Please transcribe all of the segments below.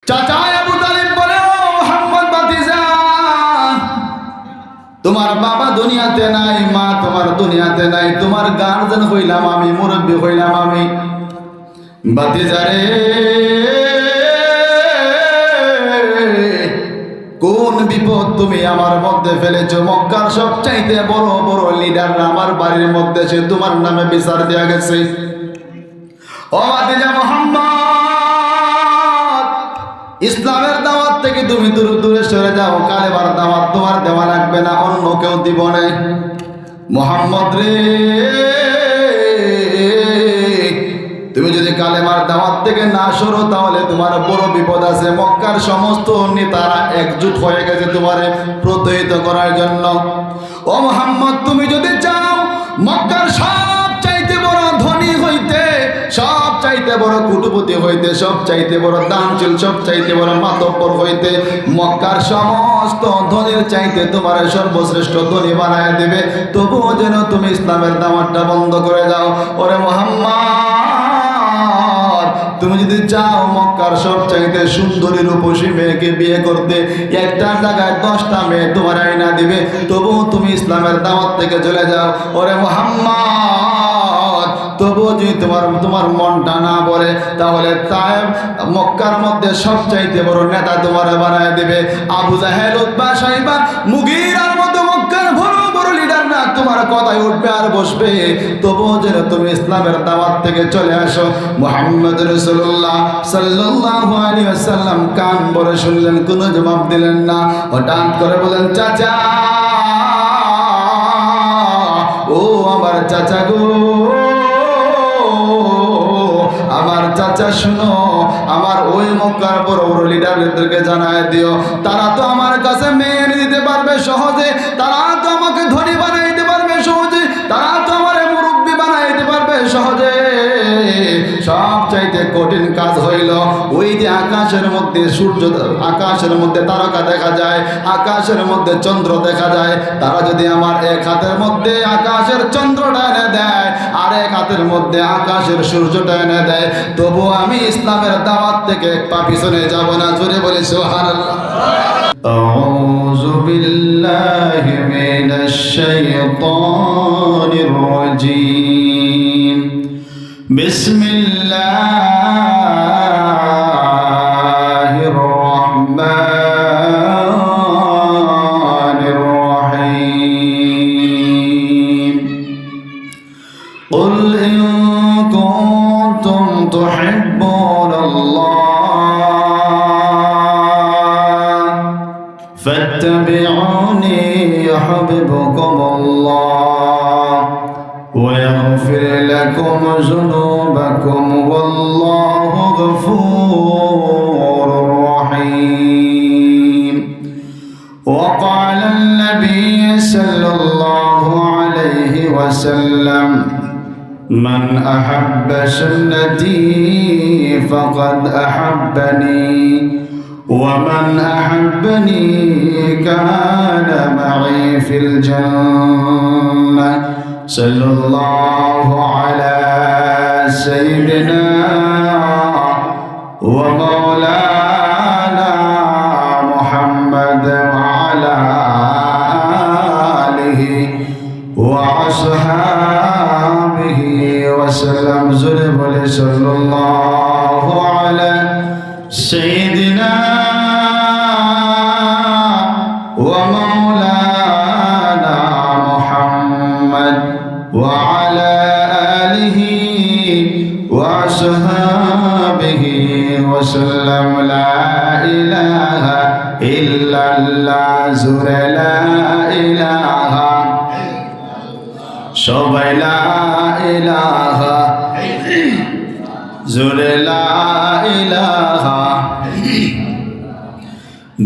চাচা আবু তালিব বলে, ও মুহাম্মদ ভাতিজা, তোমার বাবা দুনিয়াতে নাই, মা তোমার দুনিয়াতে নাই, তোমার গার্জেন হইলাম আমি, মুরব্বী হইলাম আমি। ভাতিজা রে, কোন বিপদ তুমি আমার মধ্যে ফেলেছো? মক্কার সবচাইতে বড় বড় লিডাররা আমার বাড়ির মধ্যে সে তোমার নামে বিচার দেয়া গেছে। ও ভাতিজা মুহাম্মদ, ইসলামের দাওয়াত থেকে তুমি দূরে দূরে সরে যাও, কালেমার দাওয়াত তোমার দেওয়া লাগবে না, অন্য কেউ দিব না। মুহাম্মদ রে, তুমি যদি কালেমার দাওয়াত থেকে না সরো তাহলে তোমার বড় বিপদ আছে। মক্কার সমস্ত নেতারা একজোট হয়ে গেছে তোমারে প্রত্যয়িত করার জন্য। ও মুহাম্মদ, তুমি যদি চাও মক্কার সব চাইতে বড় ধনী হইতে, সব চাইতে বড় কুটুপতি হইতে, সব চাইতে বড় দানশীল, সব চাইতে বড় মাতব্বর হইতে, মক্কার সমস্ত ধনীর চাইতে তোমার সর্বশ্রেষ্ঠ ধনী বানায় দেবে, তবুও যেন তুমি ইসলামের দাওয়াতটা বন্ধ করে দাও। ওরে মুহাম্মদ, তুমি যদি চাও মক্কার সব চাইতে সুন্দরী রূপসী মেয়েকে বিয়ে করতে, একটা জায়গায় 10টা মেয়ে তোমার আইনা দিবে, তবুও তুমি ইসলামের দাওয়াত থেকে চলে যাও। ওরে মুহাম্মদ, তবুও যদি তোমার মনটা না বলে, তাহলে তায়েব মক্কার মধ্যে সবচাইতে বড় নেতা তোমার বানায় দিবে। আবু জাহেল, উতবা, সাইবা, মুগীরার মতো মক্কার বড় বড় লিডার না তোমার কথায় উঠবে আর বসবে, তবুও যেন তুমি ইসলামের দাওয়াত থেকে চলে আসো। মুহাম্মদ রাসূলুল্লাহ সাল্লাল্লাহু আলাইহি ওয়াসাল্লাম কান ভরে শুনলেন, কোনো জবাব দিলেন না। হঠাৎ করে বলেন, চাচা, ও আমার চাচা গো, আমার চাচা শুনো, আমার ওই মক্কার বড় বড় লিডারদেরকে জানায় দিও, তারা তো আমার কাছে মেয়ে এনে দিতে পারবে সহজে, তারা তো আমাকে ধনী বানাই দিতে পারবে সহজে, তারা তো আমার মুরব্বী বানাই দিতে পারবে সহজে। সব চাইতে কঠিন কাজ হইল ওই যে আকাশের মধ্যে সূর্য, আকাশের মধ্যে তারকা দেখা যায়, আকাশের মধ্যে চন্দ্র দেখা যায়, তারা যদি আমার এক হাতের মধ্যে আকাশের চন্দ্রটা এনে দেয় আর এক হাতের মধ্যে আকাশের সূর্যটা এনে দেয়, তবু আমি ইসলামের দাওয়াত থেকে এক পা পিছনে যাব না। জোরে বলি সুবহানাল্লাহ। আউযু বিল্লাহি মিনাশ শাইতানির রাজীম। বিসমিল্লাহির রাহমানির রাহিম। কুল ইন কুনতুম তুহিব্বুনাল্লাহ ফাত্তাবিউনি ইউহিব্বুকুমুল্লাহ ويغفر لكم ذنوبكم والله غفور رحيم. وقال النبي صلى الله عليه وسلم من أحب سنتي فقد أحبني ومن أحبني كان معي في الجنة. صلى الله على سيدنا ومولانا محمد وعلى آله وأصحابه وسلم. صلى الله على سيدنا ومولانا محمد وعلى آله وصحبه وسلم. لا إله إلا الله زور لا إله সবাই লা ইলাহা জোরে লা ইলাহা।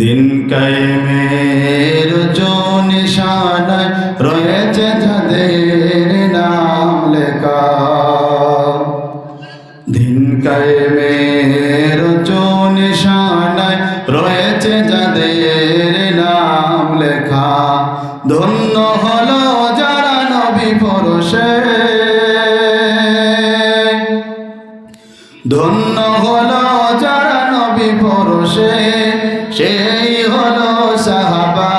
দিন কায়েমের जो নিশানায় রয়েছে যাদের নাম লেখা, দিন কায়েমের जो নিশানায় রয়েছে যাদের নাম লেখা, ধন্য হলো যারা নবী পরশে, ধন্য হলো যারা নবী পরশে সে, সেই হলো সাহাবা।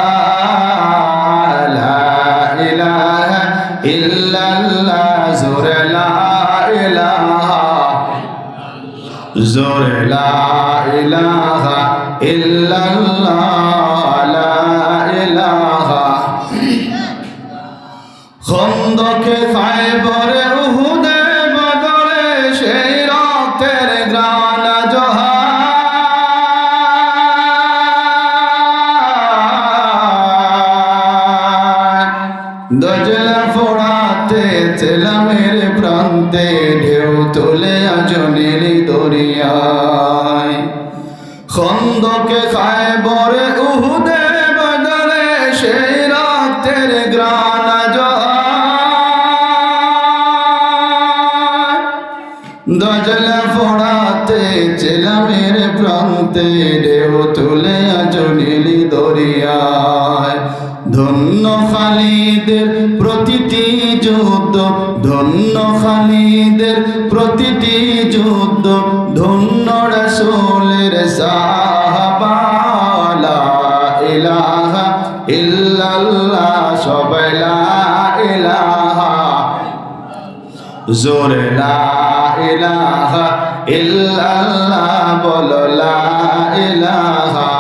লা ইলাহা ইল্লাল্লাহ, জোরে লা ইলাহা, জোরে লা ইলাহা ইল্লাল্লাহ, লা ইলাহা। খন্দকে খায়বরে উহুদে বদরে সেই রক্তের গ্রাণ জোহার। দজলা ফোড়াতে চেলামের প্রান্তে ঢেউ তুলে আজ নীলি দরিয়ায়। খন্দকে খায়বরে উহুদে বদরে সেই রক্তের গ্রাণ জোহার। দজলা ফোড়াতে চেলামের প্রান্তে ঢেউ তুলে আজ নীলি দরিয়ায়। ধন্য খালিদের প্রতিটি যুদ্ধ, ধন্য খালিদের প্রতিটি যুদ্ধ, ধন্য রাসূলের সাহাবা। লা ইলাহা ইল্লাল্লাহ, সবাই লা ইলাহা, জোরে লা ইলাহা ইল্লাল্লাহ, বলো লা ইলাহা।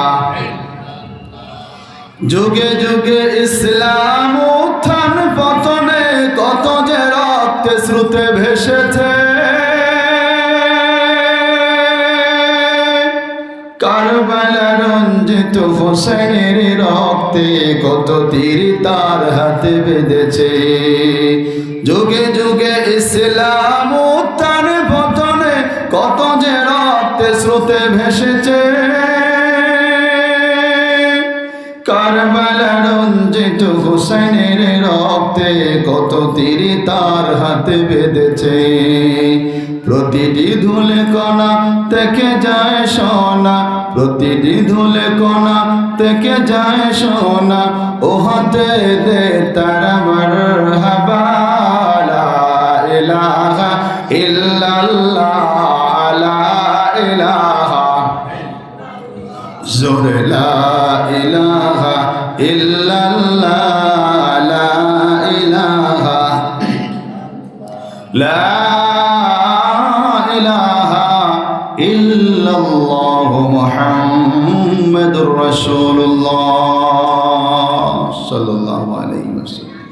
যুগে যুগে ইসলাম উত্থান পতনে কত যে রক্তে স্রোতে ভেসেছে। কারবালা রঞ্জিত হোসেনের রক্তে কত তীর তার হাতে বেঁধেছে। যুগে যুগে ইসলাম উত্থান পতনে কত যে রক্তে স্রোতে ভেসেছে। কারবালা রঞ্জিত হোসেনের রক্তে কত তীর তার হাতে বেঁধেছে। প্রতিটি ধুলে কণা থেকে যায় সোনা, প্রতিটি ধুলে কণা থেকে যায় সোনা, ও হাতে দে তারা মারহাবা। লা ইলাহা ইল্লাল্লাহ, লা ইলাহা, জোরে লা ইলাহা ইল্লাল্লাহ, লা ইলাহা, লা ইলাহা ইল্লাল্লাহ, মুহাম্মাদুর রাসূলুল্লাহ সাল্লাল্লাহু আলাইহি ওয়াসাল্লাম।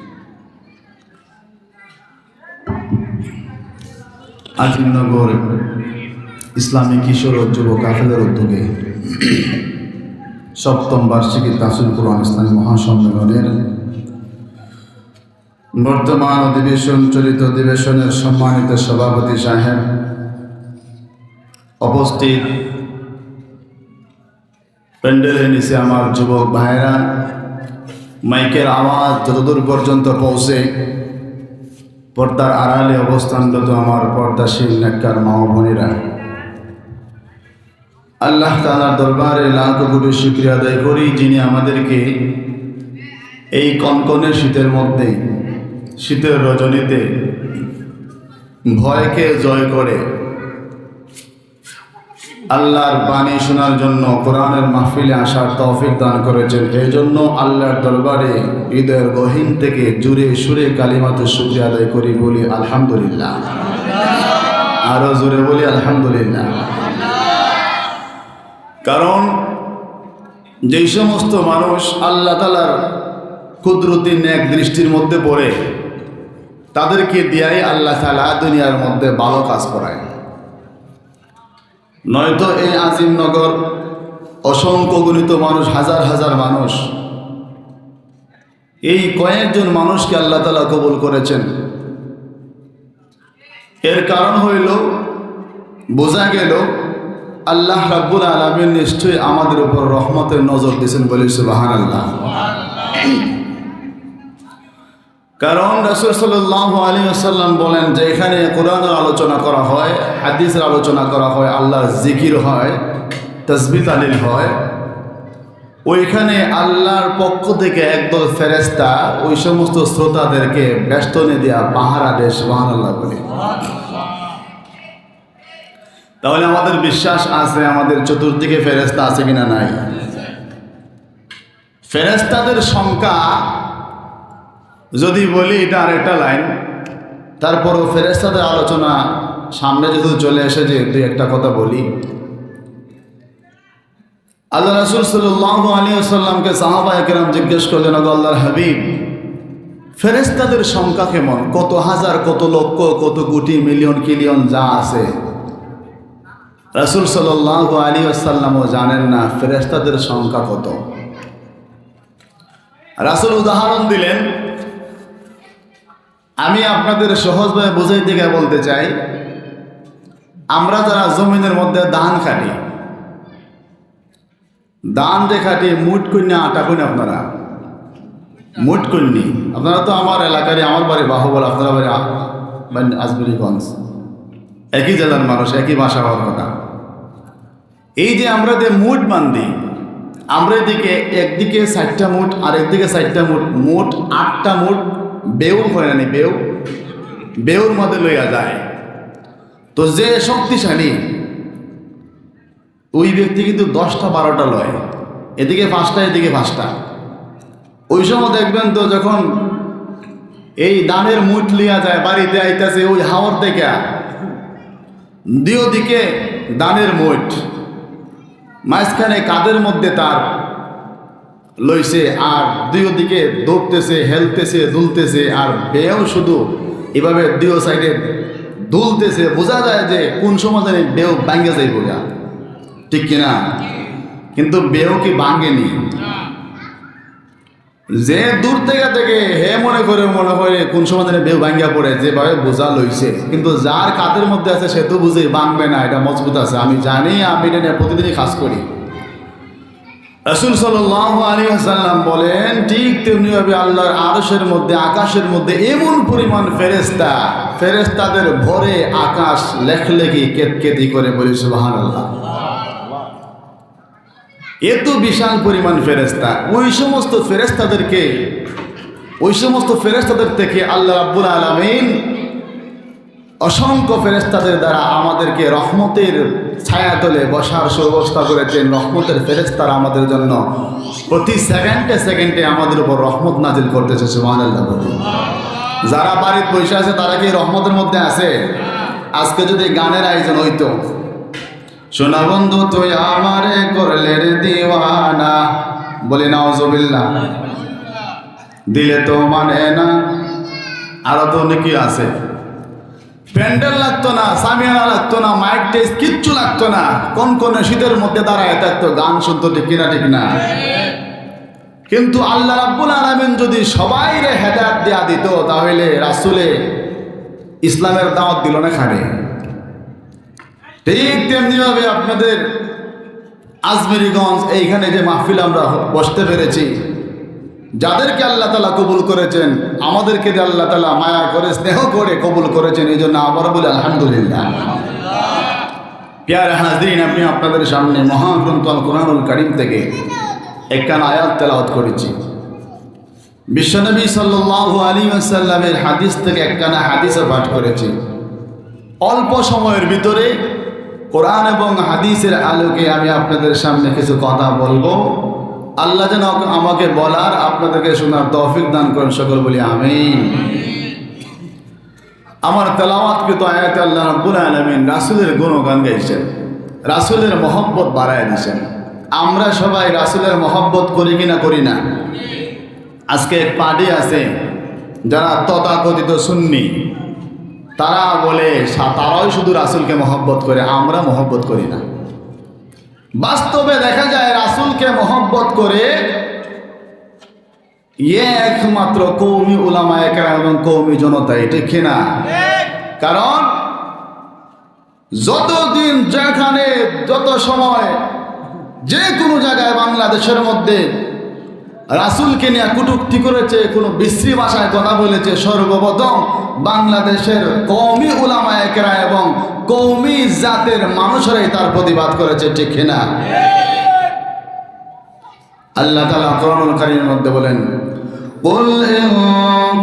আজিমনগর ইসলামী কিশোর ও যুব কাফেলার উদ্যোগে ৭ম বার্ষিকী তাফসীর কুরআন ইসলামী মহাসম্মেলনের বর্তমান অধিবেশন চলিত অধিবেশনের সম্মানিত সভাপতি সাহেব, উপস্থিত প্যান্ডেলের নিচে আমার যুবক ভাইরা, মাইকের আওয়াজ যতদূর পর্যন্ত পৌঁছে পর্দার আড়ালে অবস্থানরত আমার পর্দাশীল নেককার মা ও বোনেরা, আল্লাহ তাআলার দরবারে লাখ কোটি শুকরিয়া আদায় করি, যিনি আমাদেরকে এই কনকনে শীতের মধ্যে, শীতের রজনীতে ভয়কে জয় করে আল্লাহর বাণী শোনার জন্য কোরআনের মাহফিলে আসার তৌফিক দান করেছেন। এই জন্য আল্লাহর দরবারে হৃদয়ের গহীন থেকে জুড়ে সুরে কালিমাতে শুকরিয়া আদায় করি, বলি আলহামদুলিল্লাহ। আরো জোরে বলি আলহামদুলিল্লাহ। কারণ যেই সমস্ত মানুষ আল্লাহ তাআলার কুদরতি নেক দৃষ্টির মধ্যে পড়ে, তাদেরকে দিয়াই আল্লাহ তাআলা দুনিয়ার মধ্যে ভালো কাজ করায়। নয়তো এই আজিমনগর অসংখ্য গণিত মানুষ, হাজার হাজার মানুষ, এই কয়েকজন মানুষকে আল্লাহ তাআলা কবুল করেছেন। এর কারণ হইল, বোঝা গেল আল্লাহ রাব্বুল আলামিন নিশ্চয়ই আমাদের উপর রহমতের নজর দিয়েছেন, বলি সুবহানাল্লাহ। কারণ রাসূল সাল্লাল্লাহু আলাইহি ওয়াসাল্লাম বলেন যে এখানে কোরআনের আলোচনা করা হয়, হাদিসের আলোচনা করা হয়, আল্লাহর জিকির হয়, তাসবিহ তাহলিল হয়, ওইখানে আল্লাহর পক্ষ থেকে একদল ফেরেশতা ওই সমস্ত শ্রোতাদেরকে বেষ্টনী দেয়া পাহারা দেয়, সুবহানাল্লাহ বলে। তাহলে আমাদের বিশ্বাস আছে আমাদের চতুর্দিকে ফেরেশতা আছে কিনা নাই? ফেরেশতাদের সংখ্যা যদি বলি এটা আরেকটা লাইন, তারপরও ফেরেশতাদের আলোচনা সামনে যেহেতু চলে এসেছে দুই একটা কথা বলি। আল্লাহ রাসূল সাল্লাল্লাহু আলাইহি ওয়াসাল্লামকে সাহাবায়ে কেরাম জিজ্ঞেস করলেন, ওগো আল্লাহর হাবিব, ফেরেশতাদের সংখ্যা কেমন? কত হাজার, কত লক্ষ, কত কোটি, মিলিয়ন, কিলিয়ন যা আছে। রাসূল সাল্লাল্লাহু আলাইহি ওয়াসাল্লামও জানেন না ফেরেশতাদের সংখ্যা কত। রাসূল উদাহরণ দিলেন, আমি আপনাদের সহজভাবে বুঝাইতে গিয়ে বলতে চাই, আমরা যারা জমিনের মধ্যে ধান কাটি, ধান যে খাটি মুঠ কন্যা আটা কন্যা, আপনারা মুঠ কন্যি, আপনারা তো আমার এলাকারই, আমার বাড়ি বাহুবল, আপনারা বাড়ি আজমেরিগঞ্জ, একই জেলার মানুষ, একই ভাষা হওয়ার কথা। এই যে আমরা যে মুঠ বান্ধি, আমরা এদিকে একদিকে 60টা মুঠ আর একদিকে 60টা মুঠ, মোট 8টা মুঠ বেউর হয় না, বেউর মধ্যে লইয়া যায়। তো যে শক্তিশালী ওই ব্যক্তি কিন্তু 10টা 12টা লয়, এদিকে 5টা এদিকে 5টা। ওই সময় দেখবেন তো যখন এই ধানের মুঠ লিয়া যায়, বাড়িতে আইতাছে ওই হাওর থেকে, দুই দিকে ধানের মুঠ, মাঝখানে কাদের মধ্যে তার লইছে, আর দুই দিকে দৌড়তেছে, হেলতেছে, দুলতেছে, আর বেও শুধু এভাবে দুই সাইডে দুলতেছে। বোঝা যায় যে কোন সময় জানি বেও ভাঙ্গে যাইব গা, ঠিক কিনা? কিন্তু বেও কি ভাঙ্গেনি? যে দূর থেকে থেকে হে মনে করে কোন সময় জানি বেও ভাঙ্গা পড়ে, যেভাবে বোঝা লইছে। কিন্তু যার কাদের মধ্যে আছে সে তো বুঝে ভাঙবে না, এটা মজবুত আছে, আমি জানি, আমি এটা নিয়ে প্রতিদিনই কাজ করি। রাসূল সাল্লাল্লাহু আলাইহি ওয়াসাল্লাম বলেন, ঠিক তেমনিভাবে আল্লাহর আরশের মধ্যে, আকাশের মধ্যে এমন পরিমাণ ফেরেশতা, ফেরেশতাদের ভরে আকাশ লেখলেখি কেতকেতি করে, বলি সুবহানাল্লাহ। এত বিশাল পরিমাণ ফেরেশতা। ওই সমস্ত ফেরেশতাদের থেকে আল্লাহ রাব্বুল আলামিন অসংখ্য ফেরেশতাদের দ্বারা আমাদেরকে রহমতের ছায়াতলে বসার সুব্যবস্থা করেছেন। রহমতের ফেরেশতারা আমাদের জন্য প্রতি সেকেন্ডে সেকেন্ডে আমাদের উপর রহমত নাজিল করতেছে, সুবহানাল্লাহ। যারা বাড়িতে বসে আছে তারা কি রহমতের মধ্যে আছে? আজকে যদি গানের আয়োজন হইতো, সোনা বন্ধু তুই আমারে করলে রে দিওয়ানা, বলি নাউজুবিল্লাহ, দিলে তো মানে না, আরো তো অনেকই আছে। প্যান্ডেল লাগতো না, সামিয়ানা লাগতো না, মাইক টেস্ট কিচ্ছু লাগতো না, কোন শীতের মধ্যে দাঁড়ায় থাকতো, গান শুনতো, ঠিক কিনা ঠিক না? কিন্তু আল্লাহ রাব্বুল আলামিন যদি সবাইরে হেদায়েত দেয়া দিত, তাহলে রাসূলে ইসলামের দাওয়াত দিল না খানে। ঠিক তেমনিভাবে আপনাদের আজমেরিগঞ্জ এইখানে যে মাহফিল আমরা বসতে পেরেছি, যাদেরকে আল্লাহ তাআলা কবুল করেছেন, আমাদেরকে যে আল্লাহ তাআলা মায়া করে, স্নেহ করে কবুল করেছেন, এই জন্য আবার বলি আলহামদুলিল্লাহ। প্যারে হাজরিন, আমি আপনাদের সামনে মহাগ্রন্থ আল কোরআনুল কারীম থেকে একখানা আয়াত তেলাওয়াত করেছি। বিশ্বনবী সাল্লাল্লাহু আলাইহি ওয়াসাল্লামের হাদিস থেকে একখানা হাদিসও পাঠ করেছি। অল্প সময়ের ভিতরে কোরআন এবং হাদিসের আলোকে আমি আপনাদের সামনে কিছু কথা বলবো। আল্লাহ যেন আমাকে বলার, আপনাদেরকে শোনার তৌফিক দান করেন, সকল বলি আমিন। আমার তেলাওয়াতকৃত আয়াতে আল্লাহ রাব্বুল আলামিন রাসূলের গুণগান গাইছেন, রাসূলের মহব্বত বাড়ায় দিয়েছেন। আমরা সবাই রাসূলের মহব্বত করি কিনা করি না? আজকে পার্টি আছে যারা তথাকথিত সুন্নি, তারা বলে তারাই শুধু রাসূলকে মহব্বত করে, আমরা মহব্বত করি না। বাস্তবে দেখা যায় রাসূলকে মহব্বত করে একমাত্র কওমি উলামায়ে কেরাম এবং কওমি জনতা, ঠিক না? কারণ যতদিন যেখানে যত সময় যে কোনো জায়গায় বাংলাদেশের মধ্যে রাসূলকে নিয়ে কটূক্তি করেছে, কোনো বিশ্রী ভাষায় কথা বলেছে, সর্বপ্রথম বাংলাদেশের কওমি উলামায়ে কেরাম এবং কওমি জাতের মানুষরাই তার প্রতিবাদ করেছে, ঠিক না? আল্লাহ তাআলা কোরআনুল কারীমের মধ্যে বলেন, কুল ইন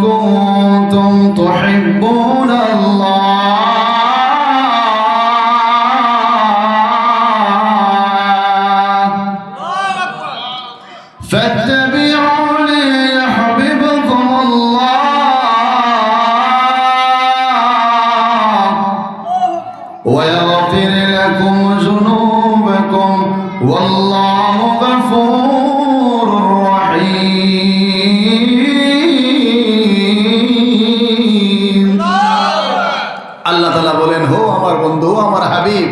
কুনতুম তুহিব্বুনাল্লাহ فاتبعوني يحببكم الله ويغفر لكم ذنوبكم والله غفور رحيم আল্লাহ তাআলা বলেন, হো আমার বন্ধু, আমার হাবিব,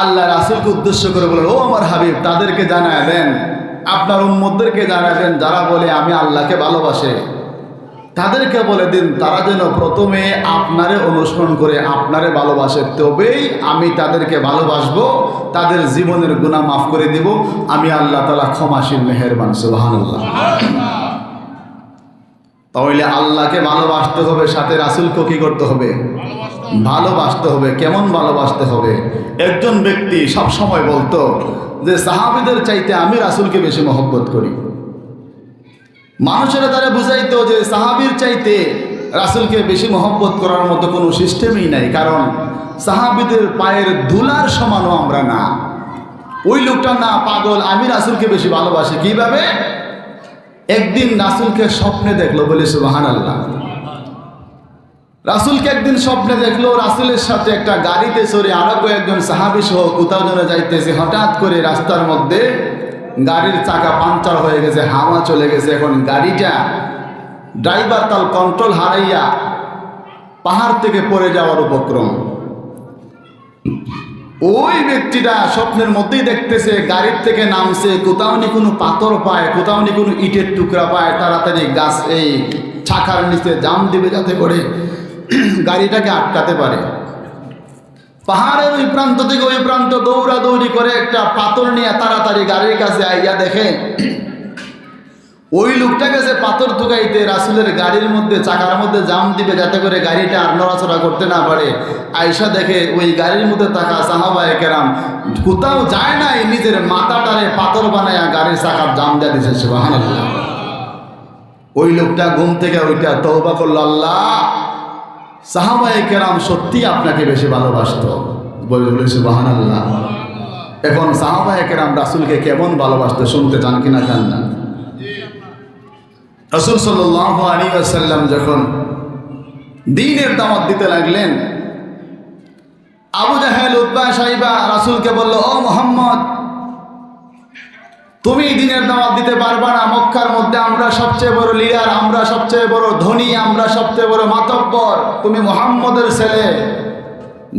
আল্লাহ রাসূলকে উদ্দেশ্য করে বলেন, ও আমার হাবিব, তাদেরকে জানায় দেন, আপনার উম্মতদেরকে জানায় দেন যারা বলে আমি আল্লাহকে ভালোবাসে, তাদেরকে বলে দিন তারা যেন প্রথমে আপনারে অনুসরণ করে আপনারে ভালোবাসে, তবেই আমি তাদেরকে ভালোবাসবো, তাদের জীবনের গুনাহ মাফ করে দিব। আমি আল্লাহ তাআলা ক্ষমাশীল মেহেরবান। সুবহানাল্লাহ। তাহলে আল্লাহকে ভালোবাসতে হবে, সাথে রাসূলকে কি করতে হবে? ভালোবাসতে হবে। কেমন ভালোবাসতে হবে? একজন ব্যক্তি সব সময় বলতো যে সাহাবীদের চাইতে আমি রাসূলকে বেশি মহব্বত করি। মানুষেরা তারা বুঝাইতো যে সাহাবীর চাইতে রাসূলকে বেশি মহব্বত করার মতো কোনো সিস্টেমই নাই, কারণ সাহাবীদের পায়ের ধুলার সমানও আমরা না। ওই লোকটা না পাগল, আমি রাসূলকে বেশি ভালোবাসি। কিভাবে? একদিন রাসূলকে স্বপ্নে দেখলো, বলে সুবহানাল্লাহ। রাসূলকে একদিন স্বপ্নে দেখলো, রাসূলের সাথে একটা গাড়িতে চড়ে আরো কয়েকজন সাহাবী সহ কোথাও যেন যাইতেছে। হঠাৎ করে রাস্তার মধ্যে গাড়ির চাকা পাংচার হয়ে গেছে, হাওয়া চলে গেছে। এখন গাড়িটা ড্রাইভার তার কন্ট্রোল হারাইয়া পাহাড় থেকে পড়ে যাওয়ার উপক্রম। ওই ব্যক্তিটা স্বপ্নের মধ্যেই দেখতেছে গাড়ির থেকে নামছে, কোথাও নি কোনো পাথর পায়, কোথাও নি কোনো ইটের টুকরা পায়, তাড়াতাড়ি গাছ এই চাকার নিচে জাম দিবে যাতে করে গাড়িটাকে আটকাতে পারে। পাহাড়ের ওই প্রান্ত থেকে ওই প্রান্ত দৌড়াদৌড়ি করে একটা পাথর নিয়ে তাড়াতাড়ি গাড়ির কাছে আইয়া দেখে ওই লোকটা গেছে পাথর ঢুকাইতে রাসূলের গাড়ির মধ্যে, চাকার মধ্যে জাম দিবে যাতে করে গাড়িটা আর নড়াচড়া করতে না পারে। আয়েশা দেখে ওই গাড়ির মধ্যে থাকা সাহাবায়ে কেরাম কোথাও যায় নাই, নিজের মাথাটারে পাথর বানায়া গাড়ির চাকার জাম দিয়ে দিয়েছে। সুবহানাল্লাহ। ওই লোকটা ঘুম থেকে ওইটা তওবা করলো, আল্লাহ সাহাবায়ে কেরাম সত্যি আপনাকে বেশি ভালোবাসতো, বলে সুবহানাল্লাহ। এখন সাহাবায়ে কেরাম রাসূলকে কেমন ভালোবাসতো শুনতে চান কিনা? চান না? রাসূল সাল্লাল্লাহু আলাইহি ওয়াসাল্লাম যখন দ্বীনের দাওয়াত দিতে লাগলেন, আবু জাহেল, উতবা, শাইবা রাসূলকে বলল, ও মুহাম্মদ, তুমি দ্বীনের দাওয়াত দিতে পারবা না। মক্কার মধ্যে আমরা সবচেয়ে বড় লিডার, আমরা সবচেয়ে বড় ধনী, আমরা সবচেয়ে বড় মাতব্বর, তুমি মুহাম্মদের ছেলে,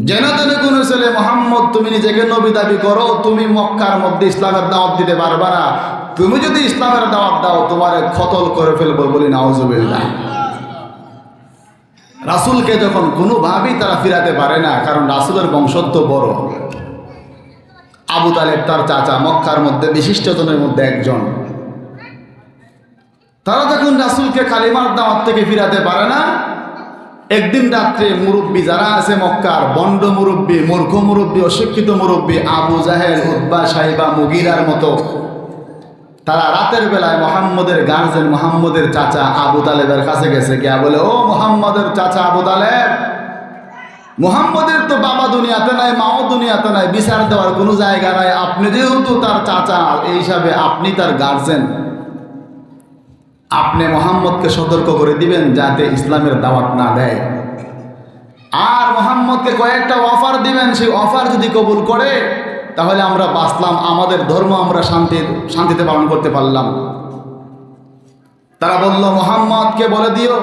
যেন তেন কোনো ছেলে মুহাম্মদ, তুমি নিজেকে নবী দাবি করো, তুমি মক্কার মধ্যে ইসলামের দাওয়াত দিতে পারবা না। তুমি যদি ইসলামের দাওয়াত দাও তোমার কতল করে ফেলবো, বলি নাউজুবিল্লাহ। রাসূলকে যখন কোনোভাবেই তারা ফিরাতে পারে না, কারণ রাসূলের বংশত্ব বড়। আবু তালেব তার চাচা, মক্কার মধ্যে বিশিষ্টজনের মধ্যে একজন। তারা যখন রাসূলকে কালিমার দাওয়াত থেকে ফিরাতে পারে না, একদিন রাত্রে মুরব্বী যারা আছে মক্কার, বন্ড মুরব্বী, মূর্খ মুরব্বী, অশিক্ষিত মুরব্বী, আবু জাহেল, উতবা, শাইবা, মুগীরার মতো, তারা রাতের বেলায় মুহাম্মদের গার্জেন, মুহাম্মদের চাচা আবু তালেবের কাছে গেছে, গিয়া বলে, ও মুহাম্মদের চাচা আবু তালেব, মুহাম্মদের তো বাবা দুনিয়াতে নাই, মাও দুনিয়াতে নাই, বিচার দেওয়ার কোনো জায়গা নাই, আপনি যেহেতু তার চাচা, এই হিসাবে আপনি তার গার্জেন, আপনি মুহাম্মদকে সতর্ক করে দিবেন যাতে ইসলামের দাওয়াত না দেয়, আর মুহাম্মদকে কয়েকটা অফার দিবেন, সেই অফার যদি কবুল করে তাহলে আমরা বাঁচলাম, আমাদের ধর্ম আমরা শান্তিতে পালন করতে পারলাম। তারা বলল, মুহাম্মদকে বলে দিও,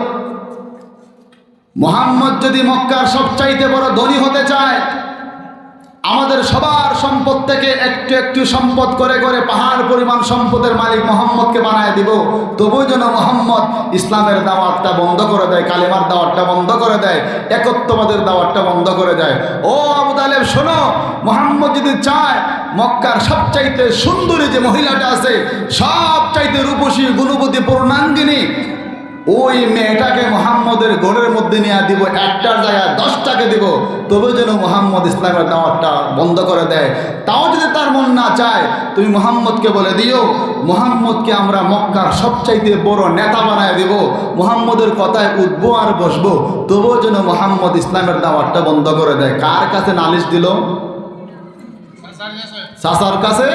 মুহাম্মদ যদি মক্কার সবচাইতে বড় ধনী হতে চায়, আমাদের সবার সম্পদ থেকে একটু একটু সম্পদ করে করে পাহাড় পরিমাণ সম্পদের মালিক মুহাম্মদকে বানায় দিব, তবুও যেন মুহাম্মদ ইসলামের দাওয়াতটা বন্ধ করে দেয়, কালেমার দাওয়াতটা বন্ধ করে দেয়, একত্ববাদের দাওয়াতটা বন্ধ করে দেয়। ও আবু তালেব শোনো, মুহাম্মদ যদি চায় মক্কার সবচাইতে সুন্দরী যে মহিলাটা আছে, সবচাইতে রূপসী, গুণবতী, পূর্ণাঙ্গিনী, ওই মেয়েটাকে মুহাম্মদের ঘরের মধ্যে নিয়ে দিব, একটার জায়গায় 10টাকে দিব, তবে যেন মুহাম্মদ ইসলামের দাওয়াতটা বন্ধ করে দেয়। তাও যদি তার মন না চায়, তুমি মুহাম্মদকে বলে দিও, মুহাম্মদকে আমরা মক্কার সবচাইতে বড় নেতা বানায় দেব, মুহাম্মদের কথায় উঠবো আর বসবো, তবুও যেন মুহাম্মদ ইসলামের দাওয়াতটা বন্ধ করে দেয়। কার কাছে নালিশ দিল? চাচার কাছে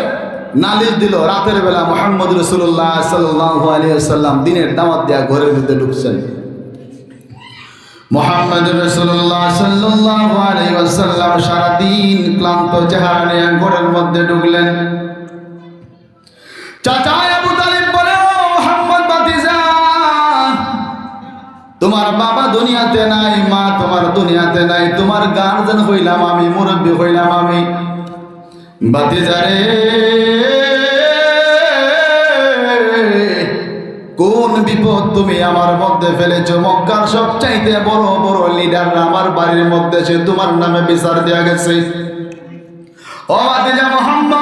নালিশ দিল রাতের বেলা মুহাম্মদ রাসূলুল্লাহ সাল্লাল্লাহু আলাইহি ওয়াসাল্লাম দিনের দাওয়াত দেয়া ঘরের ভিতরে ঢুকছেন। মুহাম্মদ রাসূলুল্লাহ সাল্লাল্লাহু আলাইহি ওয়াসাল্লাম সারা দিন ক্লান্ত চেহারা নিয়ে ঘরের মধ্যে ঢুকলেন। চাচা আবু তালিব বলে, ও মুহাম্মদ ভাতিজা, তোমার বাবা দুনিয়াতে নাই, মা তোমার দুনিয়াতে নাই, তোমার গার্জিয়ান হইলাম আমি, মুরব্বী হইলাম আমি। ভাতিজারে, কোন বিপদ তুমি আমার মধ্যে ফেলেছো? মক্কার সবচাইতে বড় বড় লিডাররা আমার বাড়ির মধ্যে সে তোমার নামে বিচার দেয়া গেছে। ও ভাতিজা মুহাম্মদ,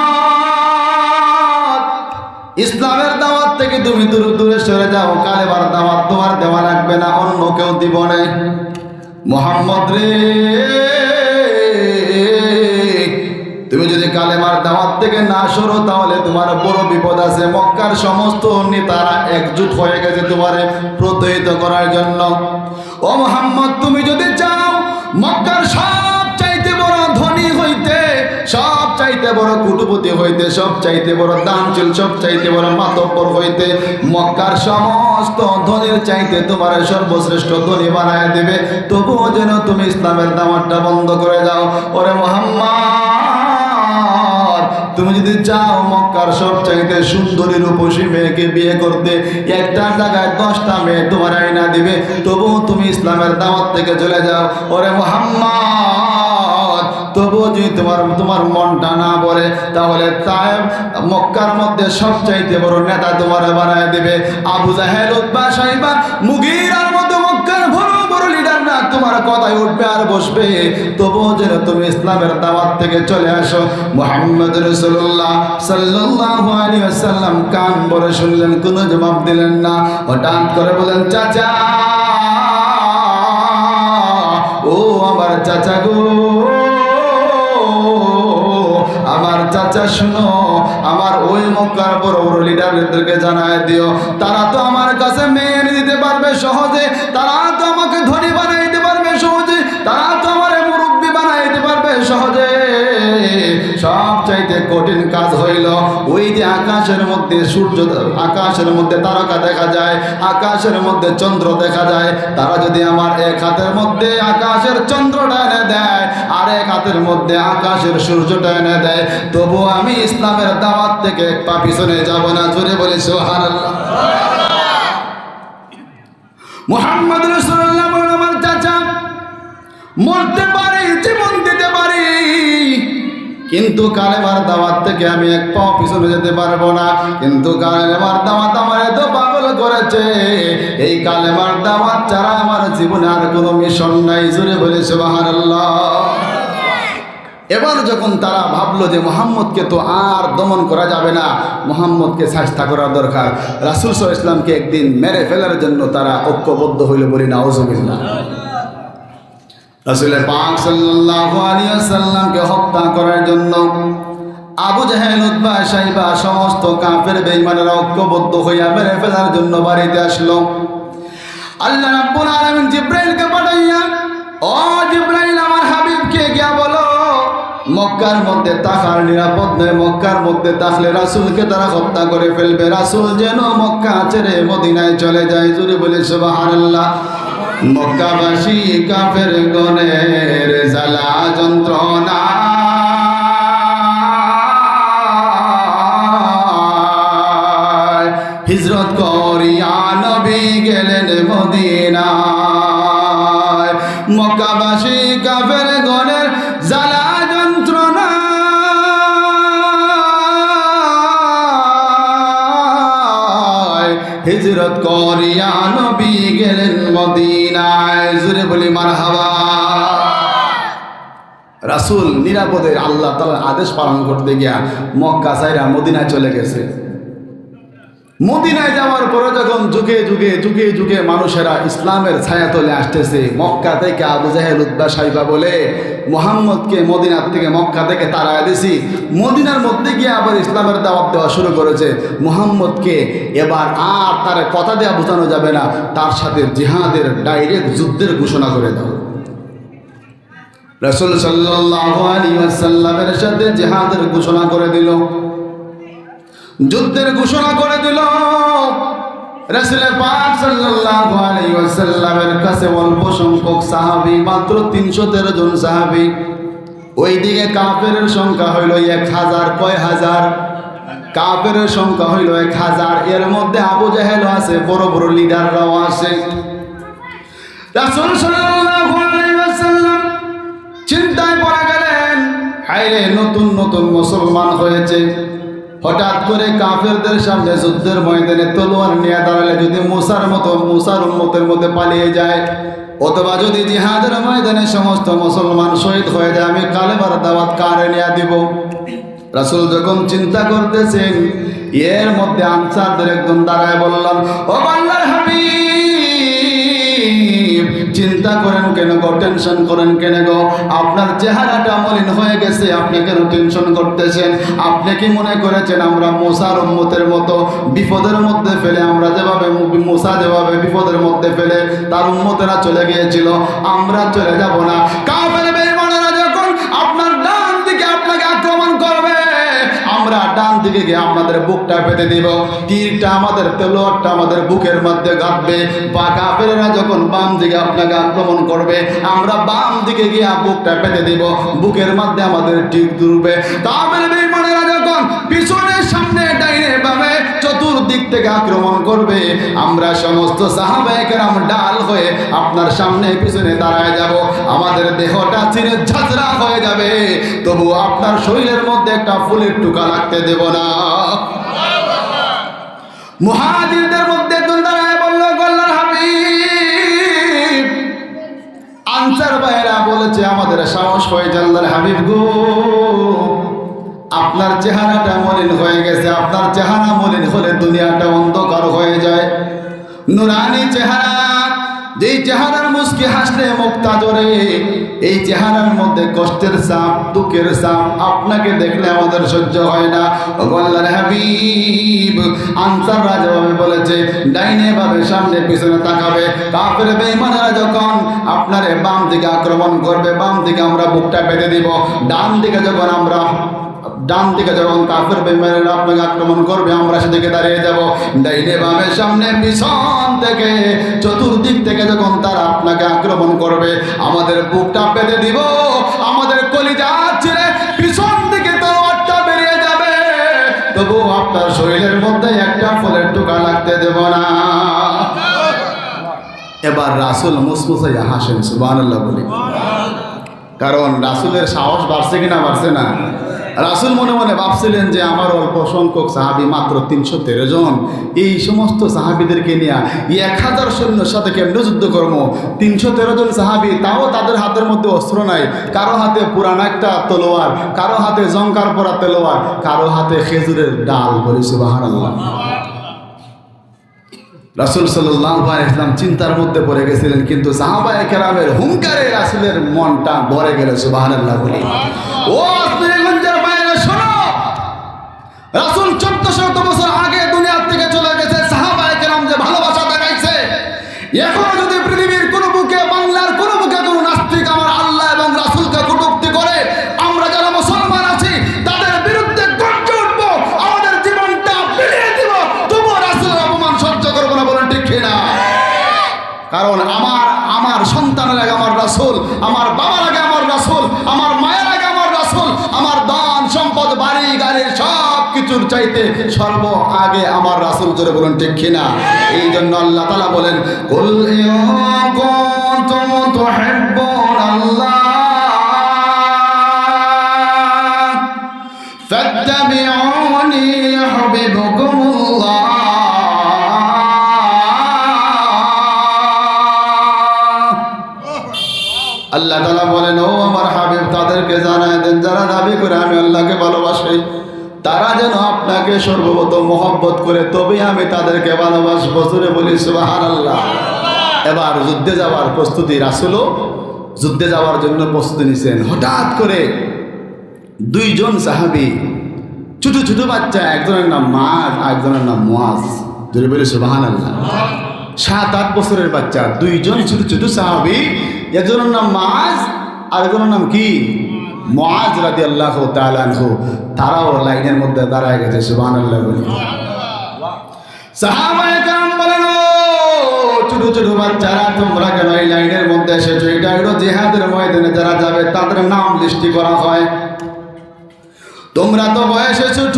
ইসলামের দাওয়াত থেকে তুমি দূরে দূরে সরে যাও। কালেমার দাওয়াত তোমার দেওয়া লাগবে না, অন্য কেউ দিব না। মুহাম্মদ রে, তুমি যদি কালেমার দাওয়াত থেকে না সরো তাহলে তোমার বড় বিপদ আছে। মক্কার সমস্ত নেতারা একজোট হয়ে গেছে তোমারে প্রত্যয়িত করার জন্য। ও মুহাম্মদ, তুমি যদি চাও মক্কার সব চাইতে বড় ধনী হইতে, সব চাইতে বড় কুটুপতি হইতে, সব চাইতে বড় দানশীল, সব চাইতে বড় মাতব্বর হইতে, মক্কার সমস্ত ধনীর চাইতে তোমার সর্বশ্রেষ্ঠ ধনী বানায় দেবে, তবুও যেন তুমি ইসলামের দাওয়াতটা বন্ধ করে দাও। ওরে মুহাম্মদ, তুমি যদি চাও মক্কার সব চাইতে সুন্দরী রূপসী মেয়েকে বিয়ে করতে, একটা জায়গায় 10টা মেয়ে তোমার আইনা দিবে, তবুও তুমি ইসলামের দাওয়াত থেকে চলে যাও। ওরে মুহাম্মদ, তবুও যদি তোমার মনটা না বলে তাহলে তায়েব মক্কার মধ্যে সব চাইতে বড় নেতা তোমার বানায় দিবে। আবু জাহেল, উতবা, শাইবা, মুগীরার মতো মক্কার বড় বড় লিডার না তোমার কথায় উঠবে আর বসবে, তবুও যেন তুমি ইসলামের দাওয়াত থেকে চলে আসো। মুহাম্মদ রাসূলুল্লাহ সাল্লাল্লাহু আলাইহি ওয়াসাল্লাম কান ভরে শুনলেন, কোনো জবাব দিলেন না। হঠাৎ করে বলেন, চাচা, ও আমার চাচা গো, আমার চাচা শুনো, আমার ওই মক্কার বড় বড় লিডারদেরকে জানায় দিও, তারা তো আমার কাছে মেয়ে এনে দিতে পারবে সহজে, তারা তো আমাকে ধনী বানাইতে পারবে সহজে, তারা তো আমার মুরব্বী বানাইতে পারবে সহজে। সব চাইতে কঠিন কাজ হইল ওই যে আকাশের মধ্যে সূর্য, আকাশের মধ্যে তারকা দেখা যায়, আকাশের মধ্যে চন্দ্র দেখা যায়, তারা যদি আমার এক হাতের মধ্যে আকাশের চন্দ্রটা এনে দেয় আর এক হাতের মধ্যে আকাশের সূর্যটা এনে দেয়, তবু আমি ইসলামের দাওয়াত থেকে এক পা পিছনে যাব না। জোরে বলি সুবহানাল্লাহ। মুহাম্মদ রাসূলুল্লাহ বলেন, আমার চাচা, মরতে পারি, জীবন দিতে পারি, কিন্তু কালেমার দাওয়াত থেকে আমি এক পা পিছনে যেতে পারবো না। কিন্তু কালেমার দাওয়াত আমার এত পাগল করেছে, এই কালেমার দাওয়াত ছাড়া আমার জীবনে আর কোনো মিশন নাই। জোরে বলে সুবহানাল্লাহ। এবার যখন তারা ভাবলো যে মুহাম্মদকে তো আর দমন করা যাবে না, মুহাম্মদকে শাস্তা করা দরকার, রাসূল সাল্লাল্লাহু আলাইহি ওয়াসাল্লামকে একদিন মেরে ফেলার জন্য তারা ঐক্যবদ্ধ হইল। বলি নাউজুবিল্লাহ। রাসূল পাক সাল্লাল্লাহু আলাইহি ওয়াসাল্লামকে হত্যা করার জন্য আবু জাহেল, উতবা, শাইবা সমস্ত কাফের বেঈমানেরা ঐক্যবদ্ধ হইয়া মেরে ফেলার জন্য বাড়িতে আসলো। আল্লাহ রাব্বুল আলামিন জিবরাইলকে পাঠাইয়া, ও জিবরাইল, আমার হাবিবকে গিয়া বলো মক্কার মধ্যে তাকার নিরাপদ নয়, মক্কার মধ্যে তাকলে রাসূলকে তারা হত্যা করে ফেলবে, রাসূল যেন মক্কা ছেড়ে মদিনায় চলে যায়। জোরে বলে সুবহানাল্লাহ। মক্কাবাসী কাফের গণের জ্বালা যন্ত্রণা হিজরত করিয়া নবী গেলেন মদিনায়। মক্কাবাসী কাফের গণের জ্বালা যন্ত্রণা হিজরত করিয়া নবী গেলেন মদিনায়। জোরে বলি মারহাবা। রাসূল নিরাপদে আল্লাহ তাআলার আদেশ পালন করতে গিয়া মক্কা ছাইরা মদিনায় চলে গেছে। মদিনায় যাওয়ার পরে যখন যুগে যুগে যুগে যুগে মানুষেরা ইসলামের ছায়াতলে আসতেছে, মক্কা থেকে আবু জাহেল, উতবা, শাইবা বলে মুহাম্মদকে মদিনার থেকে মক্কা থেকে তাড়ায় দিছি, মদিনার মধ্যে গিয়ে আবার ইসলামের দাওয়াত দেওয়া শুরু করেছে। মুহাম্মদকে এবার আর তার কথা দেওয়া বোঝানো যাবে না, তার সাথে জিহাদের ডাইরেক্ট যুদ্ধের ঘোষণা করে দাও। রাসূল সাল্লাল্লাহু আলাইহি ওয়াসাল্লামের সাথে জিহাদের ঘোষণা করে দিল। যুদ্ধের ঘোষণা করে দিল। রাসূল পাক সাল্লাল্লাহু আলাইহি ওয়াসাল্লামের কাছে অল্প সংখ্যক সাহাবী, মাত্র 313 জন সাহাবী। ওইদিকে কাফেরের সংখ্যা হইল 1000। কয় হাজার? কাফেরের সংখ্যা হইল 1000। এর মধ্যে আবু জাহেল আছে, বড় বড় লিডাররাও আছে। রাসূল সাল্লাল্লাহু আলাইহি ওয়াসাল্লাম চিন্তায় পড়ে গেলেন, হায়রে নতুন নতুন মুসলমান হয়েছে, হঠাৎ করে কাফেরদের সামনে যুদ্ধের ময়দানে তলোয়ার নিয়ে দাঁড়ালে যদি মুসার উম্মতের মধ্যে পালিয়ে যায়, অথবা যদি জিহাদের ময়দানে সমস্ত মুসলমান শহীদ হয়ে যায়, আমি কালেমার দাওয়াত কারে নিয়ে দিব? রাসূল যখন চিন্তা করতেছেন, এর মধ্যে আনসারদের একজন দাঁড়ায় বললাম, ও আল্লাহর হাবিব, চিন্তা করেন কেন গো, টেনশন করেন কেন গো? আপনার চেহারাটা মলিন হয়ে গেছে, আপনি কেন টেনশন করতেছেন? আপনি কি মনে করেছেন আমরা মুসার উম্মতের মতো বিপদের মধ্যে ফেলে, আমরা যেভাবে মুসা যেভাবে বিপদের মধ্যে ফেলে তার উম্মতেরা চলে গিয়েছিল, আমরা চলে যাব না? কাফের বেঈমানেরা যখন আপনার ডান দিকে আপনাকে আক্রমণ করবে, আমরা ডান দিকে গিয়ে আপনাদের বুকটা পেতে দিব, তীরটা আমাদের তলোয়ারটা আমাদের বুকের মধ্যে গাঁথবে। বা কাফেরেরা যখন বাম দিকে আপনাকে আক্রমণ করবে, আমরা বাম দিকে গিয়ে বুকটা পেতে দিব, বুকের মধ্যে আমাদের তীর দুলবে। কাফের বেঈমানেরা যখন পিছনে সামনে ডাইনে বামে চতুর্দিক থেকে আক্রমণ করবে, আমরা সমস্ত সাহাবায়ে কেরাম ডাল হয়ে আপনার সামনে পিছনে দাঁড়ায় যাব, আমাদের দেহটা চিরে ঝাঁঝরা হয়ে যাবে, তবু আপনার শরীরের মধ্যে একটা ফুলের টুকা লাগতে দেব না। মুহাজিরদের মধ্যে একজন দাঁড়ায় বলল, আল্লাহর হাবিব, আনসার ভাইরা বলেছে আমাদের সাহস হয়েছে, আল্লাহর হাবিব গো, আপনার চেহারাটা মলিন হয়ে গেছে, আপনার চেহারা মলিন হলে দুনিয়াটা অন্ধকার হয়ে যায়। নুরানি চেহারা, যেই চেহারার মুস্কি হাসলে মুক্তা জোরে, এই চেহারার মধ্যে কষ্টের চাপ, দুঃখের চাপ, আপনাকে দেখলে আমাদের সহ্য হয় না। আল্লাহর হাবিব, আনসাররা যেভাবে বলেছে ডাইনে ভাবে সামনে পিছনে তাকাবে, কাফের বেঈমানেরা যখন আপনারে বাম দিকে আক্রমণ করবে, বাম দিকে আমরা বুকটা পেতে দিব, ডান দিকে যখন কাফের বেঈমানেরা আপনাকে আক্রমণ করবে, আমরা সেদিকে দাঁড়িয়ে যাব। ডাইনে বামে সামনে পিছন থেকে চতুর্দিক থেকে যখন তারা আপনাকে আক্রমণ করবে, আমাদের বুকটা পেতে দিব, আমাদের কলিজা ছিঁড়ে পিছন দিকে তলোয়ারটা বেরিয়ে যাবে, তবু আপনার শরীরের মধ্যে একটা ফুলের টুকা লাগতে দেব না। এবার রাসূল মুসমুসাইয়া হাসেন, সুবহানাল্লাহ বলি। কারণ রাসূলের সাহস বাড়ছে কিনা? বাড়ছে না? রাসূল মনে মনে ভাবছিলেন যে আমার অল্প সংখ্যক সাহাবী, মাত্র 313 জন, এই সমস্ত সাহাবীদেরকে নিয়ে 1000 সৈন্যের সাথে কেমনে যুদ্ধ করবো? 313 জন সাহাবী, তাও তাদের হাতের মধ্যে অস্ত্র নাই, কারো হাতে পুরান একটা তলোয়ার, কারো হাতে জঙ্কার পরা তলোয়ার, কারো হাতে খেজুরের ডাল। বলি সুবহানাল্লাহ। রাসূল সাল্লাল্লাহু আলাইহি ওয়াসাল্লাম চিন্তার মধ্যে পড়ে গেছিলেন, কিন্তু সাহাবায়ে কেরামের হুঙ্কারে রাসূলের মনটা ভরে গেল। সুবহানাল্লাহ বলি। ও আস্তিগঞ্জের বাইরে শোনো, রাসূল 1400 বছর আগে দুনিয়া থেকে চলে গেছে, সাহাবায়ে কেরাম যে ভালোবাসা দেখাইছে, এখন যদি পৃথিবীর কোন বুকে, বাংলার কোন বুকে কোন নাস্তিক আমার আল্লাহ এবং রাসূলকে কটূক্তি করে, আমরা যারা মুসলমান আছি তাদের বিরুদ্ধে গর্জে উঠবো, আমাদের জীবনটা বিলিয়ে দিব, তবুও রাসূলের অপমান সহ্য করবো না। বলেন ঠিক কিনা? কারণ আমার সন্তানের আগে আমার রাসূল, আমার বাবার আগে আমার রাসূল, আমার মায়ের আগে আমার রাসূল, আমার দান সম্পদ বাড়ি গাড়ি সব কিছুর চাইতে সর্ব আগে আমার রাসূল। জোরে বলেন ঠিক কিনা? এই জন্য আল্লাহ তাআলা বলেন, কুল ইন কুনতুম তুহিব্বুনাল্লাহ ফাত্তাবিউনি ইউহিব্বুকুমুল্লাহ। আল্লাহ তাআলা বলেন, ও আমার হাবিব, তাদেরকে জানায় দেন যারা দাবি করে আমি আল্লাহকে ভালোবাসি, তারা যেন আপনাকে সর্বপ্রথম মহব্বত করে, তবে আমি তাদেরকে ভালোবাসবো। জোরে বলি সুবহানাল্লাহ। এবার যুদ্ধে যাওয়ার প্রস্তুতি, রাসূলও যুদ্ধে যাওয়ার জন্য প্রস্তুতি নিছেন। হঠাৎ করে 2 জন সাহাবী, ছোট ছোট বাচ্চা, একজনের নাম মাআজ, একজনের নাম মুআজ। জোরে বলি সুবহানাল্লাহ। 7-8 বছরের বাচ্চা, 2 জন ছোট ছোট সাহাবী, একজনের নাম মাআজ আর একজনের নাম কি? মুআজ রাদিয়াল্লাহু তাআলা আনহু, তারাও লাইনের মধ্যে দাঁড়ায় গেছে। সুবহানাল্লাহ বলি। সাহাবায়ে কেরাম বলেন, ও ছোট ছোট বাচ্চারা, তোমরা কেন এই লাইনের মধ্যে এসেছো? এটা হলো জিহাদের ময়দানে যারা যাবে তাদের নাম লিস্টি করা হয়। তোমরা তো বয়সে ছোট,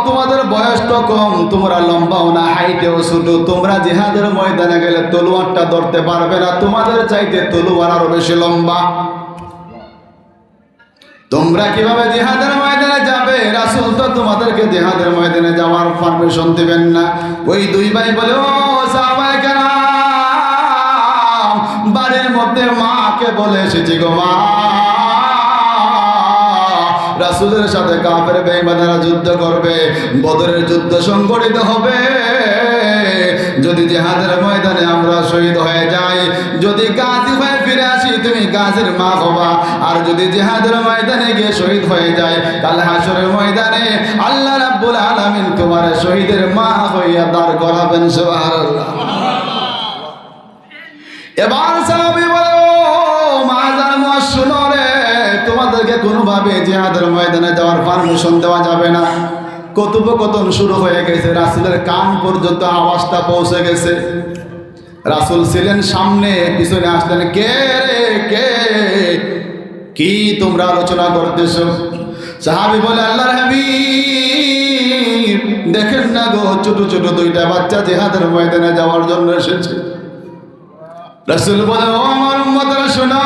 তোমাদের বয়স তো কম, তোমরা লম্বাও না, হাইটেও ছোট, তোমরা জিহাদের ময়দানে গেলে তলোয়ারটা ধরতে পারবে না, তোমাদের চাইতে তলোয়ার আরো বেশি লম্বা। তোমরা কিভাবে জিহাদের ময়দানে যাবে? রাসূল তো তোমাদেরকে জিহাদের ময়দানে যাওয়ার পারমিশন দিবেন না। ওই দুই ভাই বলে, ও সাহাবায়ে কেরাম, বাড়ির মধ্যে মাকে বলে এসেছি গো মা, রাসূলের সাথে কাফের বেঈমানেরা যুদ্ধ করবে, বদরের যুদ্ধ সংগঠিত হবে। যদি জিহাদের ময়দানে আমরা শহীদ হয়ে যাই, যদি গাজী হয়ে ফিরে আসি, তুমি গাজীর মা হবা। আর যদি জিহাদের ময়দানে গিয়ে শহীদ হয়ে যায়, কাল হাশরের ময়দানে আল্লাহ রাব্বুল আলামিন তোমার শহীদের মা হইয়া দাঁড় করাবেন। সুবহানাল্লাহ। এবার সাহাবী বলে, ও মাজার মুআজ, শুনো রে, তোমাদেরকে কোনোভাবে জিহাদের ময়দানে যাওয়ার পারমিশন দেওয়া যাবে না। কথোপকথন শুরু হয়ে গেছে, রাসূলের কান পর্যন্ত আওয়াজটা পৌঁছে গেছে। রাসূল ছিলেন সামনে, পিছনে আসলেন, কে রে কে, কি তোমরা আলোচনা করতেছো? সাহাবী বলে, আল্লাহর হাবিব, দেখেন না গো, ছোট ছোট দুইটা বাচ্চা জিহাদের ময়দানে যাওয়ার জন্য এসেছে। রাসূল বলে, ও আমার উম্মতরা শোনো,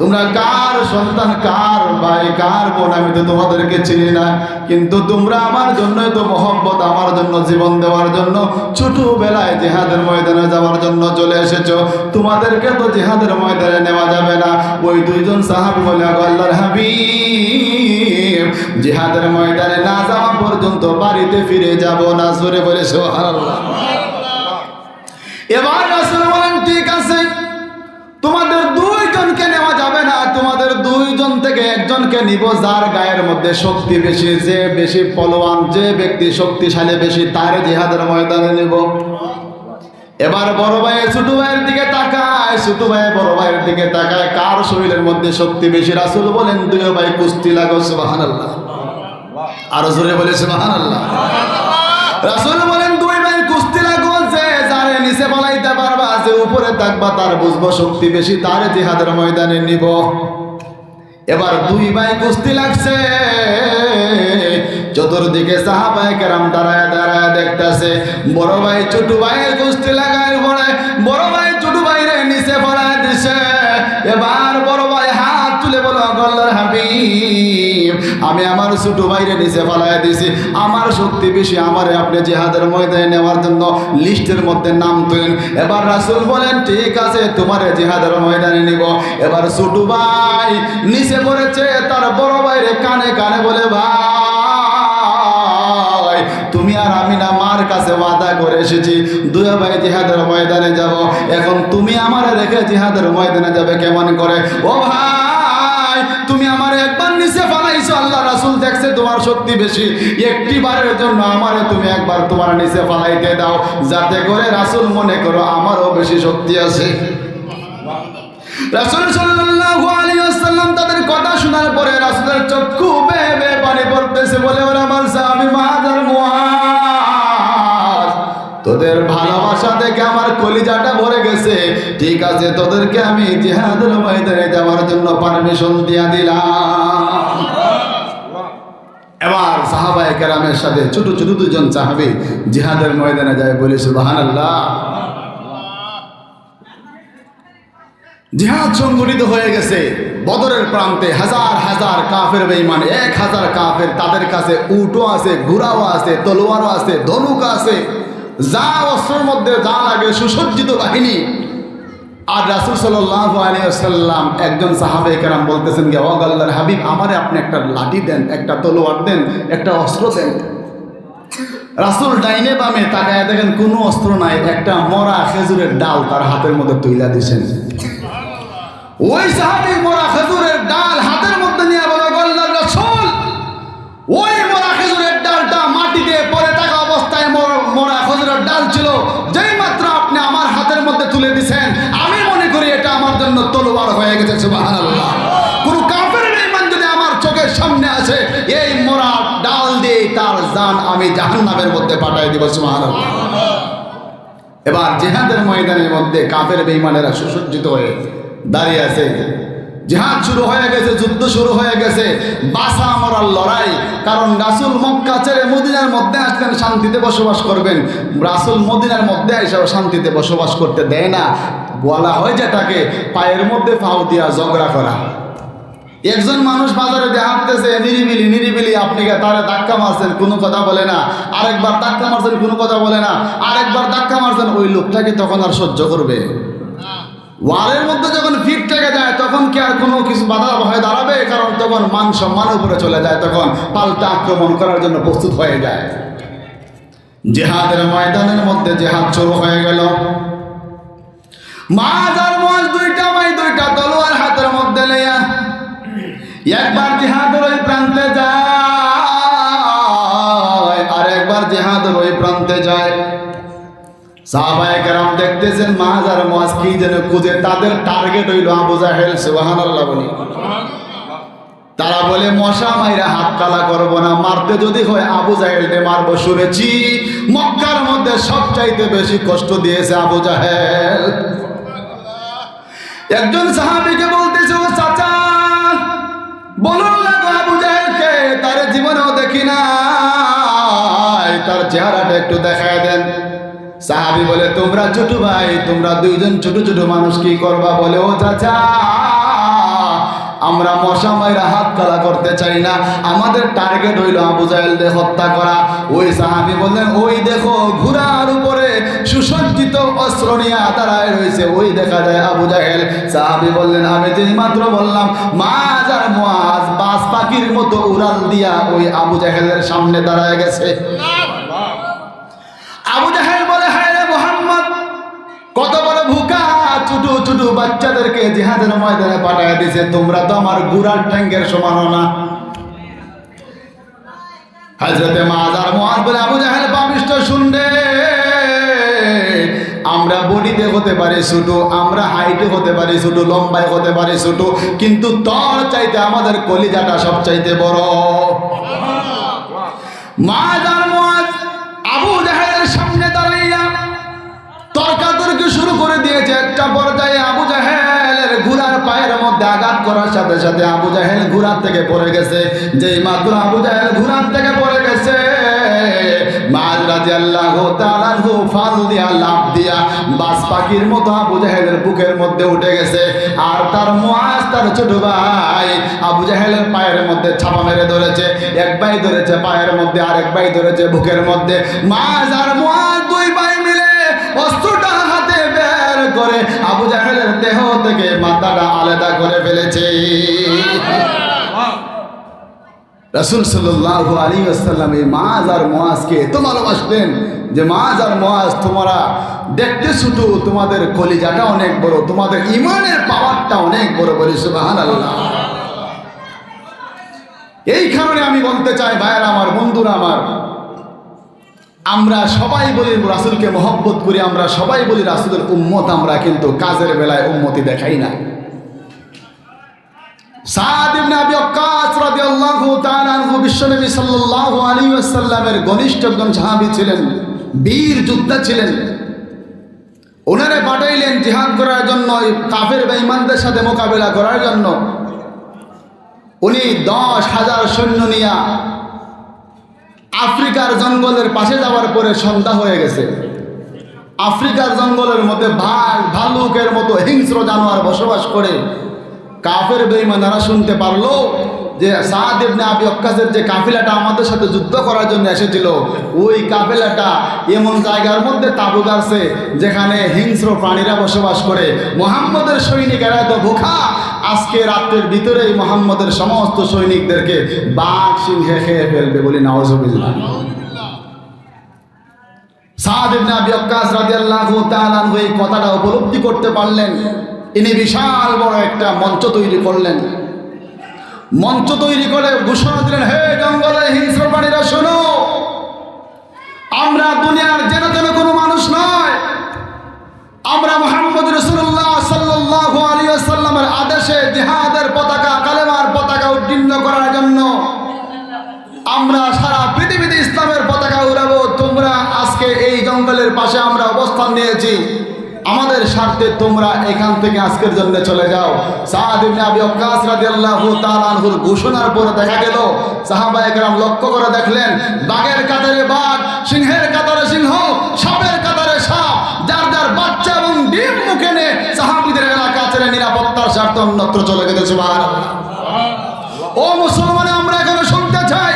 তোমরা কার সন্তান, কার ভাই, কার বোন আমি তো তোমাদেরকে চিনি না, কিন্তু তোমরা আমার জন্য তো মহব্বত, আমার জন্য জীবন দেওয়ার জন্য ছোটবেলায় জিহাদের ময়দানে যাওয়ার জন্য চলে এসেছো, তোমাদেরকে তো জিহাদের ময়দানে নেওয়া যাবে না। ওই দুইজন সাহাবী বলে, আল্লাহর হাবিব, জিহাদের ময়দানে না যাওয়া পর্যন্ত বাড়িতে ফিরে যাব না। জোরে বলে সুবহানাল্লাহ। এবার রাসূল বলেন, ঠিক আছে, তোমাদের দুইজনকে নেওয়া যাবে না, তোমাদের দুইজন থেকে একজনকে নিব, যার গায়ের মধ্যে শক্তি বেশি, যে বেশি পলোয়ান, যে ব্যক্তি শক্তিশালী বেশি, তার জিহাদের ময়দানে নিব। এবার বড় ভাই ছোট ভাইয়ের দিকে তাকায়, ছোট ভাই বড় ভাইয়ের দিকে তাকায়, কার শরীরের মধ্যে শক্তি বেশি? রাসূল বলেন, দুই ভাই কুস্তি লাগো। সুবহানাল্লাহ। আরো জোরে বলে সুবহানাল্লাহ। রাসূল বলেন, দুই ভাই কুস্তি লাগো, যে যারে নিচে পালাইতে পারবা, যে উপরে থাকবা, তার বুঝবো শক্তি বেশি, তার জিহাদের ময়দানে নিব। এবার দুই ভাই কুস্তি লাগছে, চতুর্দিকে সাহাবায়ে কেরাম দাঁড়ায় দাঁড়ায় দেখতেছে। বড় ভাই ছোট ভাইয়ের কুস্তি লাগায় পড়ে, বড় ভাই ছোট ভাইরে নিচে পড়ায় দিছে। এবার বড় ভাই হাত তুলে বলো, আল্লাহর হাবিব, আমি আমার ছোট ভাইরে নিচে ফেলায় দিছি, আমার শক্তি বেশি, আমারে আপনি জিহাদের ময়দানে নেওয়ার জন্য লিস্টের মধ্যে নাম তুলেন। এবার রাসূল বলেন, ঠিক আছে, তোমারে জিহাদের ময়দানে নিব। এবার ছোট ভাই নিচে পড়েছে, তার বড় ভাইরে কানে কানে বলে, ভাই, তুমি আর আমি না মার কাছে ওয়াদা করে এসেছি, দুই ভাই জিহাদের ময়দানে যাব, এখন তুমি আমারে রেখে জিহাদের ময়দানে যাবে কেমন করে? ও ভাই, তুমি আমার একবার নিচে ফেলাইছো, আল্লাহ রাসূল দেখছে তোমার শক্তি বেশি, একটি বারের জন্য আমারে তুমি একবার তোমার নিচে ফেলাইতে দাও, যাতে করে রাসূল মনে করো আমারও বেশি শক্তি আছে। রাসূল সাল্লাল্লাহু আলাইহি ওয়াসাল্লাম তাদের কথা শোনার পরে রাসূলের চক্ষু বেয়ে বেয়ে পানি পড়তেছে। বলে, ওরা আমার সাহাবী মাহাজার মুআজ, তোদের ভালোবাসা দেখে আমার কলিজাটা ভরে গেছে। ঠিক আছে, তোদেরকে আমি জিহাদের ময়দানে যাওয়ার জন্য পারমিশন দিয়া দিলাম। এবার সাহাবায়ে কেরামের সাথে ছোট ছোট দুজন সাহাবী জিহাদের ময়দানে যায়। বলে সুবহানাল্লাহ। জিহাদ সংগঠিত হয়ে গেছে বদরের প্রান্তে, হাজার হাজার কাফের বেঈমান, 1000 কাফের, তাদের কাছে উটও আছে, ঘোড়াও আছে, তলোয়ারও আছে, ধনুক আছে, যা অস্ত্রের মধ্যে যা লাগে সুসজ্জিত বাহিনী। আর রাসূল সাল্লাল্লাহু আলাইহি ওয়াসাল্লাম একজন সাহাবায়ে কেরাম বলতেছেন, ও আল্লাহর হাবিব, আমারে আপনি একটা লাঠি দেন, একটা তলোয়ার দেন, একটা অস্ত্র দেন। রাসূল ডাইনে বামে তাকায় দেখেন কোনো অস্ত্র নাই, একটা মরা খেজুরের ডাল তার হাতের মধ্যে তুইলা দিয়েছেন। ওই সাহাবী মরা খেজুরের ডাল হাতের মধ্যে নিয়ে বলে, আল্লাহর রাসূল, ওই মরা খেজুরের ডালটা মাটিতে পড়ে থাকা অবস্থায় মরা খেজুরের ডাল ছিল, যেই মাত্র আপনি আমার হাতের মধ্যে তুলে দিয়েছেন, আমি মনে করি এটা আমার জন্য জন্য তলোয়ার হয়ে গেছে। সুবহানাল্লাহ। কোন কাফের বেঈমান যদি আমার চোখের সামনে আসে, এই মোরা ডাল দিয়ে তার জান আমি জাহান্নামের মধ্যে পাঠিয়ে দিব। সুবহানাল্লাহ। এবার জিহাদের ময়দানের মধ্যে কাফের বেঈমানেরা সুসজ্জিত হয়ে দাঁড়িয়ে আছে। জিহাদ শুরু হয়ে গেছে, যুদ্ধ শুরু হয়ে গেছে, বাঁচা মরার লড়াই। কারণ রাসূল মক্কা ছেড়ে মদিনার মধ্যে আসলেন শান্তিতে বসবাস করবেন। রাসূল মদিনার মধ্যে এসে শান্তিতে বসবাস করতে দেয় না। বলা হয় যেটাকে পায়ের মধ্যে পাও দিয়া ঝগড়া করা। একজন মানুষ বাজারে দিয়ে হাঁটতেছে নিরিবিলি নিরিবিলি, আপনি তারে ধাক্কা মারছেন, কোনো কথা বলে না। আরেকবার ধাক্কা মারছেন, কোনো কথা বলে না। আরেকবার ধাক্কা মারছেন, ওই লোকটাকে তখন আর সহ্য করবে? ওয়ালের মধ্যে যখন ফিট থেকে যায় তখন কি আর কোনো কিছু বাধা হয়ে দাঁড়াবে? কারণ তখন মান সম্মান উপরে চলে যায়, তখন পাল্টা আক্রমণ করার জন্য প্রস্তুত হয়ে যায়। জিহাদের ময়দানের মধ্যে জিহাদ শুরু হয়ে গেল। মাঝ আর মাঝ দুইটা তলোয়ার হাতের মধ্যে লইয়া একবার জিহাদের ওই প্রান্তে যায়, আর একবার জিহাদের ওই প্রান্তে যায়। সাহাবায়ে কেরাম দেখতেছেন মাঝ আর মাঝ কি যেন খুঁজে, তাদের টার্গেট হইল আবু জাহেল। সুবহানাল্লাহ বলি। তারা বলে মশা মাইরা হাত কালা করবো না, মারতে যদি হয় আবু জাহেলকে মারবো। শুনেছি মক্কার মধ্যে সবচাইতে বেশি কষ্ট দিয়েছে আবু জাহেল। একজন সাহাবীকে বলতেছে, ও চাচা বলুন না আবু জাহেলকে, তার জীবনেও দেখি নাই, তার চেহারাটা একটু দেখায় দেন। সাহাবী বলে, তোমরা ছোট ভাই, তোমরা দুইজন ছোট ছোট মানুষ কি করবা? বলে, ও চাচা আমরা মশা মাইরা হাত কালা করতে চাই না, আমাদের টার্গেট হইল আবু জাহেলকে হত্যা করা। ওই সাহাবী বললেন, ওই দেখো ঘোড়ার উপরে সুসজ্জিত অস্ত্র নিয়ে দাঁড়ায় রয়েছে, ওই দেখা যায় আবু জাহেল। সাহাবী বললেন, আমি যে মাত্র বললাম মাঝ আর মুআজ বাজ পাখির মতো উড়াল দিয়া ওই আবু জাহেলের সামনে দাঁড়ায় গেছে। আবু জাহেল বলে, হায় রে মুহাম্মদ, কত বড় ভুকা, ছোট ছোট বাচ্চাদেরকে জিহাদের ময়দানে পাঠিয়ে দিয়েছে, তোমরা তো আমার গুড়ার ঠ্যাঙ্গের সমান না। হযরতে মাআজ আর মুআজ বলে, আবু জাহেল পাপিষ্ঠ, শুনবে আমরা বডিতে হতে পারি ছোট, আমরা হাইটে হতে পারি ছোট, লম্বায় হতে পারি ছোট, কিন্তু তোর চাইতে আমাদের কলিজাটা সব চাইতে বড়। মাআজ আর মুআজ আবু জাহেলের সামনে দাঁড়াইয়া তর্কাতর্কি শুরু করে দিয়েছে। একটা পর্যায়ে আবু জাহেলের ঘোড়ার পায়ের মধ্যে আঘাত করার সাথে সাথে আবু জাহেল ঘোড়ার থেকে পড়ে গেছে। যেই মাত্র আবু জাহেল ঘোড়ার থেকে পড়ে গেছে, মাআজ রাদিয়াল্লাহু তাআলা আনহু ফাল দিয়া লাফ দিয়া বাজ পাখির মতো আবু জাহেলের বুকের মধ্যে উঠে গেছে। আর তার মুআজ, তার ছোট ভাই, আবু জাহেলের পায়ের মধ্যে ছাপা মেরে ধরেছে। এক ভাই ধরেছে পায়ের মধ্যে, আরেক ভাই ধরেছে বুকের মধ্যে। মাআজ আর মুআজ দুই ভাই মিলে অস্ত্রটা হাতে বের করে আবু জাহেলের দেহ থেকে মাথাটা আলাদা করে ফেলেছে। রাসূল সাল্লাল্লাহু আলাইহি ওয়াসাল্লাম এই মাআজ আর মুআজকে এত ভালোবাসতেন যে, মাআজ আর মুআজ তোমরা দেখতে ছোট, তোমাদের কলিজাটা অনেক বড়, তোমাদের ঈমানের পাওয়ারটা অনেক বড়। বলি সুবহানাল্লাহ। এই কারণে আমি বলতে চাই, ভাইয়েরা আমার, বন্ধুরা আমার, আমরা সবাই বলি রাসূলকে মহব্বত করি, আমরা সবাই বলি রাসূলের উম্মত, আমরা কিন্তু কাজের বেলায় উম্মতি দেখাই না। সাদ ইবনে আবি ওয়াক্কাস রাদিয়াল্লাহু তাআলা আনহু বিশ্বনবী সাল্লাল্লাহু আলাইহি ওয়াসাল্লামের ঘনিষ্ঠ একজন সাহাবী ছিলেন, বীর যোদ্ধা ছিলেন। ওনারে পাঠাইলেন জিহাদ করার জন্য, কাফের বেঈমানদের সাথে মোকাবেলা করার জন্য। উনি 10,000 সৈন্য নিয়ে আফ্রিকার জঙ্গলের পাশে যাওয়ার পরে সন্ধ্যা হয়ে গেছে। আফ্রিকার জঙ্গলের মধ্যে বাঘ ভালুকের মতো হিংস্র জানোয়ার বসবাস করে। কাফের বেঈমানরা শুনতে পারলো যে সাদ ইবনে আবি ওয়াক্কাসের যে কাফিলাটা আমাদের সাথে যুদ্ধ করার জন্য এসেছিল, ওই কাফিলাটা এমন জায়গার মধ্যে তাঁবু গাড়ছে যেখানে হিংস্র প্রাণীরা বসবাস করে। মুহাম্মদের সৈনিকেরা তো ভুখা, আজকে রাতের ভিতরেই মুহাম্মদের সমস্ত সৈনিকদেরকে বাঘ সিংহে খেয়ে ফেলবে। বলি নাউজুবিল্লাহ। সাদ ইবনে আবি ওয়াক্কাস রাদিয়াল্লাহু তাআলা আনহু এই কথাটা উপলব্ধি করতে পারলেন। ইনি বিশাল বড় একটা মঞ্চ তৈরি করলেন। মঞ্চ তৈরি করে ঘোষণা দিলেন, হে জঙ্গলের হিংস্র প্রাণীরা শোনো, আমরা দুনিয়ার যেন যেন কোনো মানুষ নয়, আমরা মুহাম্মদ রাসূলুল্লাহ সাল্লাল্লাহু আলাইহি জঙ্গলের পাশে আমরা অবস্থান নিয়েছি, আমাদের স্বার্থে তোমরা এখান থেকে আজকের জন্য চলে যাও। সাদ ইবনে আবি ওয়াক্কাস রাদিয়াল্লাহু তাআলা আনহুর ঘোষণার পরে দেখা গেল সাহাবায়ে কেরাম লক্ষ্য করে দেখলেন বাঘের কাতারে বাঘ, সিংহের কাতারে সিংহ, সাপের কাতারে সাপ, যার যার বাচ্চা এবং ডিম মুখে নিয়ে সাহাবীদের এলাকা ছেড়ে নিরাপত্তার স্বার্থে অন্যত্র চলে গেছে। সুবহানাল্লাহ। ও মুসলমান, আমরা এখানে শুনতে চাই,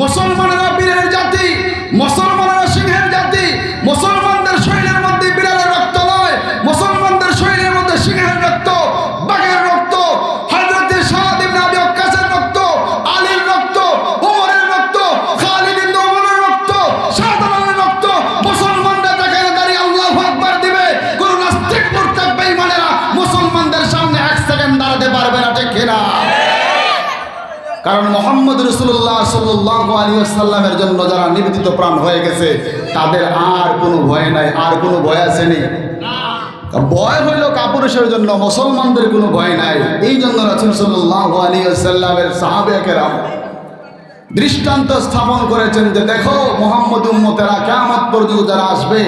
মুসলমানেরা বীরের জাতি, মুসলমানেরা সিংহের জাতি। মুসলমানদের শরীরের মধ্যে বিড়ালের রক্ত নয়, মুসলমানদের শরীরের মধ্যে সিংহের রক্ত, বাঘের রক্ত, হযরত সাদ ইবনে আবি ওয়াক্কাসের রক্ত, আলীর রক্ত, ওমরের রক্ত, খালিদ ইবনে ওমরের রক্ত, শাহজালালের রক্ত। মুসলমানরা যেখানে দাঁড়িয়ে আল্লাহু আকবার দিবে, কোন নাস্তিক মুরতাদ বেঈমানেরা মুসলমানদের সামনে এক সেকেন্ড দাঁড়াতে পারবে না, ঠিক কিনা? কারণ মুহাম্মদ রাসূলুল্লাহ সাল্লাল্লাহু আলাইহি ওয়াসাল্লামের জন্য যারা নিবেদিত প্রাণ হয়ে গেছে তাদের আর কোনো ভয় নাই। আর কোনো ভয় আছে নি? ভয় হইল কাপুরুষের জন্য, মুসলমানদের কোনো ভয় নাই। এই জন্য রাসূল সাল্লাল্লাহু আলাইহি ওয়াসাল্লামের সাহাবায়ে কেরাম দৃষ্টান্ত স্থাপন করেছেন যে দেখো মুহাম্মদ উম্মতেরা কিয়ামত পর্যন্ত যারা আসবে,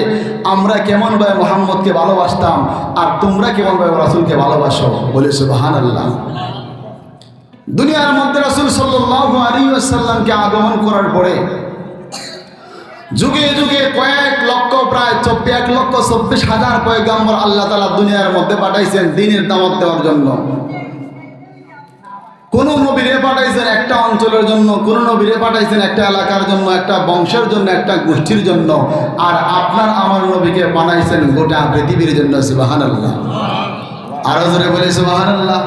আমরা কেমন ভাবে মুহাম্মদকে ভালোবাসতাম আর তোমরা কেমন ভাবে রাসূলকে ভালোবাসো। বলে সুবহানাল্লাহ। দুনিয়ার মধ্যে রাসূল সাল্লাল্লাহু আলাইহি ওয়াসাল্লামকে আগমন করার পরে যুগে যুগে কয়েক লক্ষ, প্রায় 1,24,000 পয়গম্বর আল্লাহ তাআলা দুনিয়ার মধ্যে পাঠাইছেন দ্বীনের দাওয়াত দেওয়ার জন্য। কোন নবীরে পাঠাইছেন একটা অঞ্চলের জন্য, কোন নবীরে পাঠাইছেন একটা এলাকার জন্য, একটা বংশের জন্য, একটা গোষ্ঠীর জন্য। আর আপনার আমার নবীকে বানাইছেন গোটা পৃথিবীর জন্য। সুবহানাল্লাহ। আরো জোরে বলে সুবহানাল্লাহ।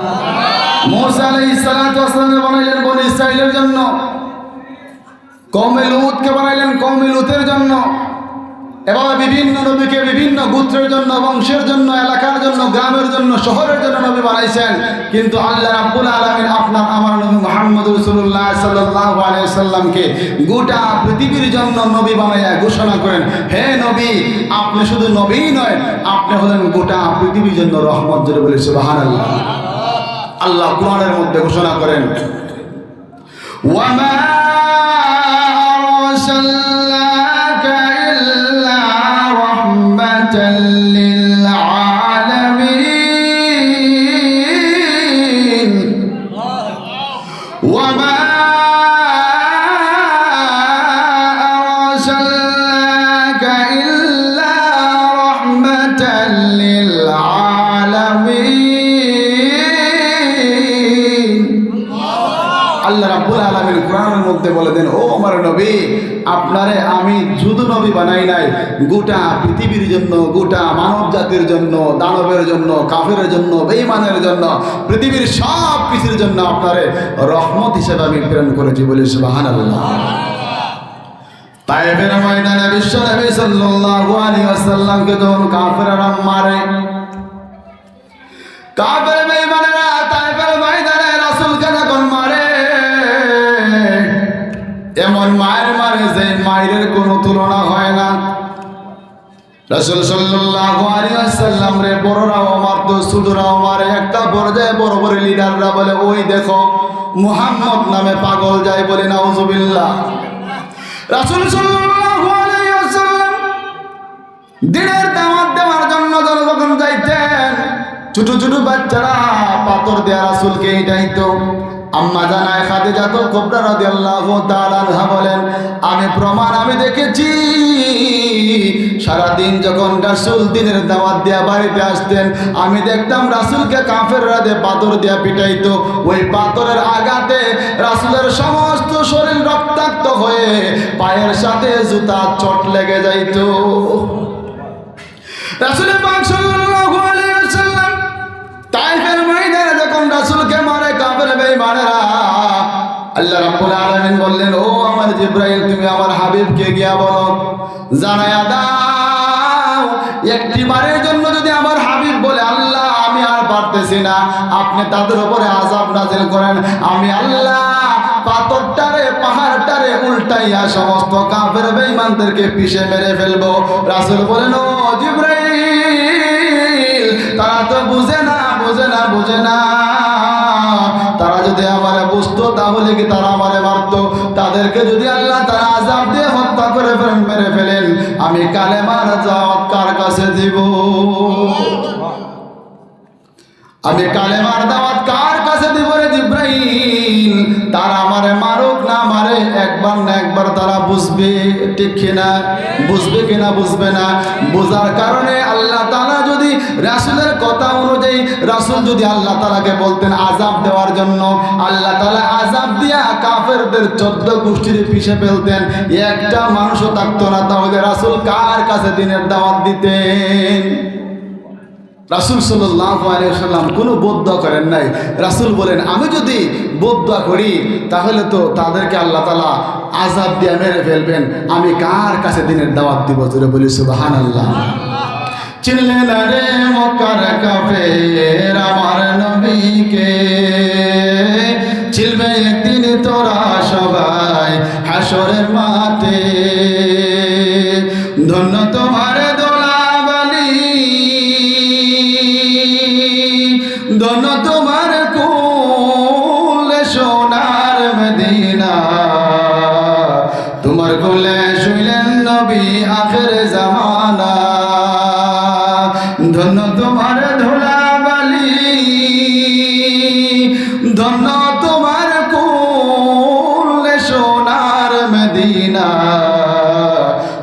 মুসা আলাইহিস সালাতু ওয়াস সালাম বানাইলেন বনি ইসরাইলের জন্য, কওমে লূতকে বানাইলেন কওমে লূতের জন্য। এভাবে বিভিন্ন নবীকে বিভিন্ন গোত্রের জন্য, বংশের জন্য, এলাকার জন্য, গ্রামের জন্য, শহরের জন্য নবী বানাইছেন। কিন্তু আল্লাহ রাব্বুল আলামিন আপনার আমার নবী মুহাম্মদ রাসূলুল্লাহ সাল্লাল্লাহু আলাইহি ওয়াসাল্লামকে গোটা পৃথিবীর জন্য নবী বানাইয়া ঘোষণা করেন, হে নবী, আপনি শুধু নবীই নয়, আপনি হলেন গোটা পৃথিবীর জন্য রহমত। জোরে বলে সুবহানাল্লাহ। আল্লাহ কোরআনের মধ্যে ঘোষণা করেন, ওয়ামা আরসালনাকা ইল্লা রাহমাতাল লিল আলামিন, ওয়ামা আরসালনাকা ইল্লা রাহমাতাল লিল আলামিন। আল্লাহ রাব্বুল আলামিন কোরআনের মধ্যে বলে দেন, ও আমার নবী, আপনারে আমি শুধু নবী বানাই নাই, গোটা পৃথিবীর জন্য, গোটা মানব জাতির জন্য, দানবের জন্য, কাফেরের জন্য, বেঈমানের জন্য, পৃথিবীর সব কিছুর জন্য আপনারে রহমত হিসেবে আমি প্রেরণ করেছি। বলে সুবহানাল্লাহ। তায়েফের ময়দানে বিশ্ব নবী সাল্লাল্লাহু আলাইহি ওয়াসাল্লামকে যখন কাফেররা মারে, কাফের বেঈমানেরা তায়েফের ময়দানে রাসূলকে যখন মারে, এমন মায়ের মারে যে মায়ের কোনো তুলনা হয় না। রাসূল সাল্লাল্লাহু আলাইহি ওয়াসাল্লাম রে বড়রাও মারতো, ছোটরাও মারে। একটা পর্যায়ে বড় বড় লিডাররা বলে, ওই দেখো মুহাম্মদ নামে পাগল যায়। বলে নাউজুবিল্লাহ। রাসূল সাল্লাল্লাহু আলাইহি ওয়াসাল্লাম দ্বীনের দাওয়াত দেওয়ার জন্য যখন যাইতেন, ছোট ছোট বাচ্চারা পাথর দেয়া রাসূলকে এটাইতো। আম্মা জানায় খাদিজা কুবরা রাদিয়াল্লাহু তাআলা আনহা বলেন, আমি প্রমাণ আমি দেখেছি, সারাদিন যখন রাসূল দ্বীনের দাওয়াত দেয়া বাড়িতে আসতেন, আমি দেখতাম রাসূলকে কাফেররা দিয়ে পাথর দেয়া পিটাইতো। ওই পাথরের আঘাতে রাসূলের সমস্ত শরীর রক্তাক্ত হয়ে পায়ের সাথে জুতা চট লেগে যাইতো। রাসূল পাক সাল্লাল্লাহু আলাইহি ওয়াসাল্লাম তায়েফের ময়দানে যখন রাসূলকে মারে কাফের বেঈমানেরা, আল্লাহ রাব্বুল আলামিন বললেন, ও আমার জিবরাইল, তুমি আমার হাবিবকে গিয়া বলো, জানায়া দাও, একটি বারের জন্য যদি আমার হাবিব বলে, আল্লাহ আমি আর পারতেছি না, আপনি তাদের উপরে আযাব নাযিল করেন, আমি আল্লাহ পাথরটারে পাহাড়টারে উল্টাইয়া সমস্ত কাফের বেঈমানদেরকে পিষে মেরে ফেলবো। রাসূল বলেন, ও জিবরাইল, তারা তো বুঝে না, বুঝে না, বুঝে না। তারা যদি আমারে বুঝতো তাহলে কি তারা আমারে মারতো? তাদেরকে যদি আল্লাহ তাআলা আযাব দিয়ে হত্যা করে ফেলেন, মেরে ফেলেন, আমি কালেমার দাওয়াত কার কাছে দিব? আমি কালেমার দাওয়াত কার কাছে দিব রে জিবরাইল? তারা আমারে মারুক না মারে, একবার না একবার তারা বুঝবে, ঠিক কিনা? বুঝবে কিনা? বুঝবে না। বোঝার কারণে আল্লাহ তাআলা যদি রাসূলের কথা অনুযায়ী, রাসূল যদি আল্লাহ তাআলাকে বলতেন আযাব দেওয়ার জন্য, আল্লাহ তাআলা আযাব দিয়া কাফেরদের 14 গোষ্ঠীর পিষে ফেলতেন, একটা মানুষও থাকতো না। তাহলে রাসূল কার কাছে দ্বীনের দাওয়াত দিতেন? রাসূল সাল্লাল্লাহু আলাইহি ওয়াসাল্লাম কোনো বদদুয়া করেন নাই। রাসূল বলেন আমি যদি বদদুয়া করি তাহলে তো তাদেরকে আল্লাহ তাআলা আযাব দিয়ে মেরে ফেলবেন, আমি কার কাছে দ্বীনের দাওয়াত দিব? জোরে বলি সুবহানাল্লাহ। চিনলে না রে মক্কার কাফের আমার নবীকে, চিনবে একদিন তোরা সবাই হাসরের মাঠে। ধন্য তোমার দোলাবালি, ধন্য তোমার কুল সোনার মদিনা, তোমার কোলে শুইলেন নবী আখির জামানা। ধন্য তোমার ধুলাবালি, ধন্য তোমার কুল সোনার মদিনা,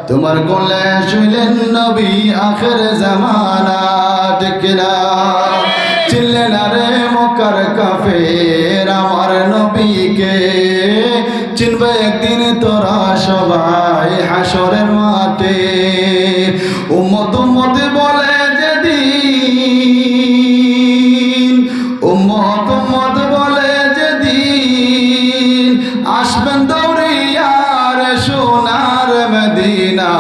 তোমার কোলে শুইলেন নবী আখির জামানা। ঠিক না? চিনলে না রে মক্কার কাফের আমার নবীকে, চিনবে একদিন তোরা সবাই হাসরের মাঠে। উম্মত উম্মত বলে যেদিন, উম্মত উম্মত বলে যেদিন, আসবেন দৌড়িয়ার সোনার মদিনা,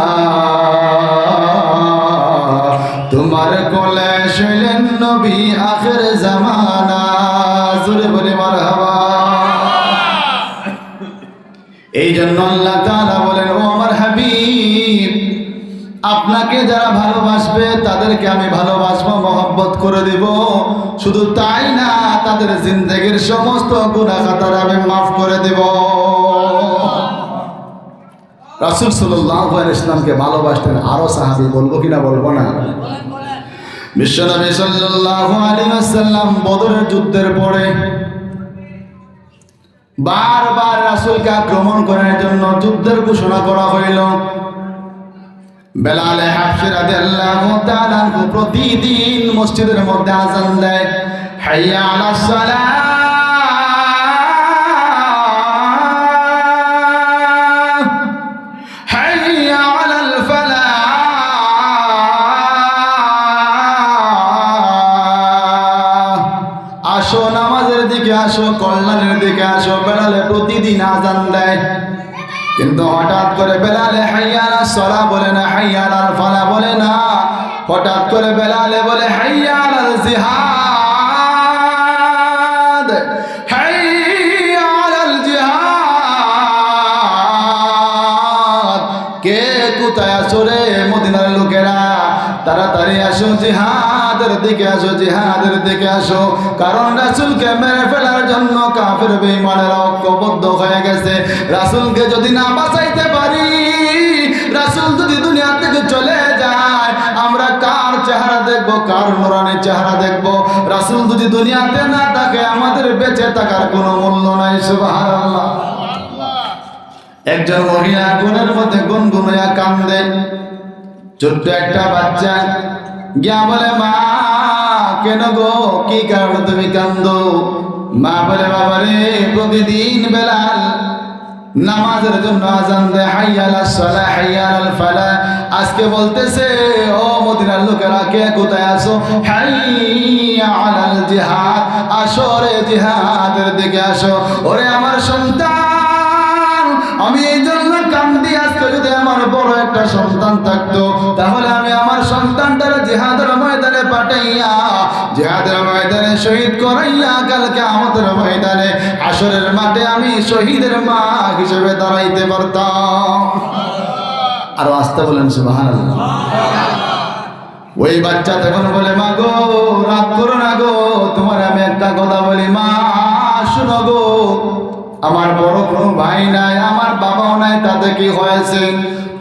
তোমার কোলে শুইলেন নবী আখির জামানা। জোরে বলে মারহাবা। এই জন্য আল্লাহ তাআলা বলেন ও আমার হাবিব, আপনাকে যারা ভালোবাসবে তাদেরকে আমি ভালোবাসবো, মহব্বত করে দেব। শুধু তাই না, তাদের জিন্দেগির সমস্ত গুনাহ খাতা আমি মাফ করে দেব। রাসূল সাল্লাল্লাহু আলাইহি ওয়াসাল্লামকে ভালোবাসতেন আরো সাহাবী, বলবো কিনা বলবো না? বিশ্বনবী সাল্লাল্লাহু আলাইহি ওয়াসাল্লাম বদরের যুদ্ধের পরে বারবার রাসূলকে আক্রমণ করার জন্য যুদ্ধের ঘোষণা করা হইল। বেলাল হাবশী রাদিয়াল্লাহু তাআলা প্রতিদিন মসজিদের মধ্যে আযান দেয়, হাইয়া আলাস সালাহ, হাইয়া আলাল ফালাহ, আসো নামাজের দিকে আসো, কল্যাণের দিকে আসো। বেলালে প্রতিদিন আযান দেয়, কিন্তু হঠাৎ করে বেলালে হাইয়া আলাস সালাহ বলে না, হাইয়া আলাল ফালাহ বলে না। হঠাৎ করে বেলালে বলে হাইয়া আলাল জিহাদ, হাইয়া আলাল জিহাদ। কে কোথায় আসো রে মদিনার লোকেরা? তাড়াতাড়ি আসো, জিহাদের দিকে আসো, জিহাদের দিকে আসো। কারণ রাসূলকে মেরে ফেলার জন্য কাফের বেঈমানেরা ঐক্যবদ্ধ হয়ে গেছে। রাসূলকে যদি না বাঁচাইতে পারি, রাসূল যদি দুনিয়া থেকে চলে যায়, আমরা কার চেহারা দেখবো, কার নূরানি চেহারা দেখবো? রাসূল যদি দুনিয়াতে না থাকে, আমাদের বেঁচে থাকার কোনো মূল্য নাই। সুবহানাল্লাহ। একজন মহিলা আগুনের মধ্যে গুনগুনাইয়া কান্দে। ছোট্ট একটা বাচ্চা গিয়া বলে, মা কেন গো, কি কারণে তুমি কান্দো? মা বলে, বাবা রে, প্রতিদিন বেলাল নামাজের জন্য আযান দেয়, হাইয়া আলাস সালাহ, হাইয়া আলাল ফালাহ। আজকে বলতেছে, ও মদিনার লোকেরা কে কোথায় আছো? হাইয়া আলাল জিহাদ, আসো রে জিহাদের দিকে আসো। ওরে আমার সন্তান, আমি এই জন্য কান্দি, আজকে যদি আমার বড় একটা সন্তান থাকতো, তাহলে আমি আমার সন্তানটারে জিহাদের ময়দানে পাঠাইয়া, জিহাদের ময়দানে শহীদ করাইয়া, কালকে আমাদের ময়দানে হাসরের মাঠে আমি শহীদের মা হিসেবে দাঁড়াইতে পারতাম। আরো আসতে বলেন সুবহানাল্লাহ। ওই বাচ্চা তখন বলে, মা গো, রাগ করো না গো, তোমার আমি একটা কথা বলি, মা শুনো গো, আমার বড় কোনো ভাই নাই, আমার বাবাও নাই, তাতে কি হয়েছে?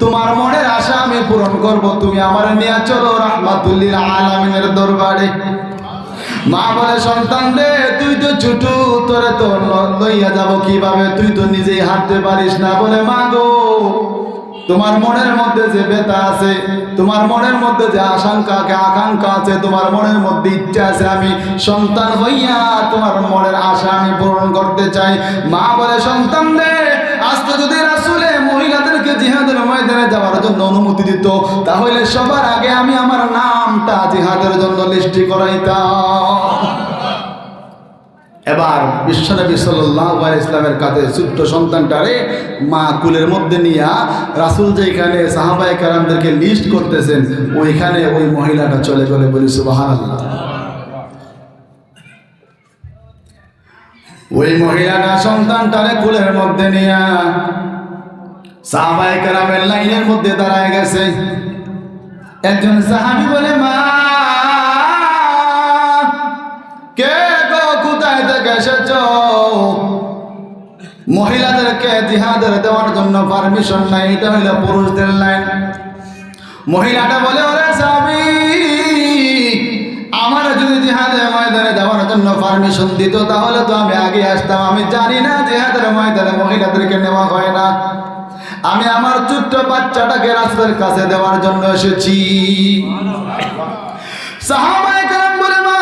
তোমার মনের আশা আমি পূরণ করব, তুমি আমার নিয়ে চলো রাহমাতুল্লিল আলামিনের দরবারে। মা বলে, সন্তান রে তুই তো ছোট, তোরে তো লইয়া যাব কিভাবে, তুই তো নিজেই হাঁটতে পারিস না। বলে, মা গো, তোমার মনের মধ্যে যে ব্যথা আছে, তোমার মনের মধ্যে যে আকাঙ্ক্ষা আছে, তোমার মনের মধ্যে ইচ্ছা আছে, আমি সন্তান হইয়া তোমার মনের আশা আমি পূরণ করতে চাই। মা বলে, সন্তান রে আজকে যদি রাসূলে মহিলাদেরকে জিহাদের ময়দানে যাওয়ার জন্য অনুমতি দিত, তাহলে সবার আগে আমি আমার নামটা জিহাদের জন্য লিস্টি করাইতাম। এবার বিশ্বনবী সাল্লাল্লাহু আলাইহি ইসলামের কাছে ছোট্ট সন্তানটারে মা কুলের মধ্যে নিয়ে রাসূল যেখানে সাহাবায়ে কেরামদেরকে লিস্ট করতেছেন, ওইখানে ওই মহিলাটা চলে গেলে, বলি সুবহানাল্লাহ। ওই মহিলাটা সন্তানটারে কুলের মধ্যে নিয়ে সাহাবায়ে কেরামের লাইনের মধ্যে দাঁড়ায় গেছে। একজন সাহাবী বলে, মা কে গো, কোথায় থেকে এসেছো? মহিলাদেরকে জিহাদের দেওয়ার জন্য পারমিশন নাই, এটা হইল পুরুষদের লাইন। মহিলাটা বলে, ওরে সাহাবী, আমার যদি জিহাদের ময়দানে যাওয়ার জন্য পারমিশন দিত তাহলে তো আমি আগে আসতাম। আমি জানি না জিহাদের ময়দানে মহিলাদেরকে নেওয়া হয় না। আমি আমার ছোট্ট বাচ্চাটাকে রাসূলের কাছে দেওয়ার জন্য এসেছি। সাহাবায়ে কেরাম বলে, মা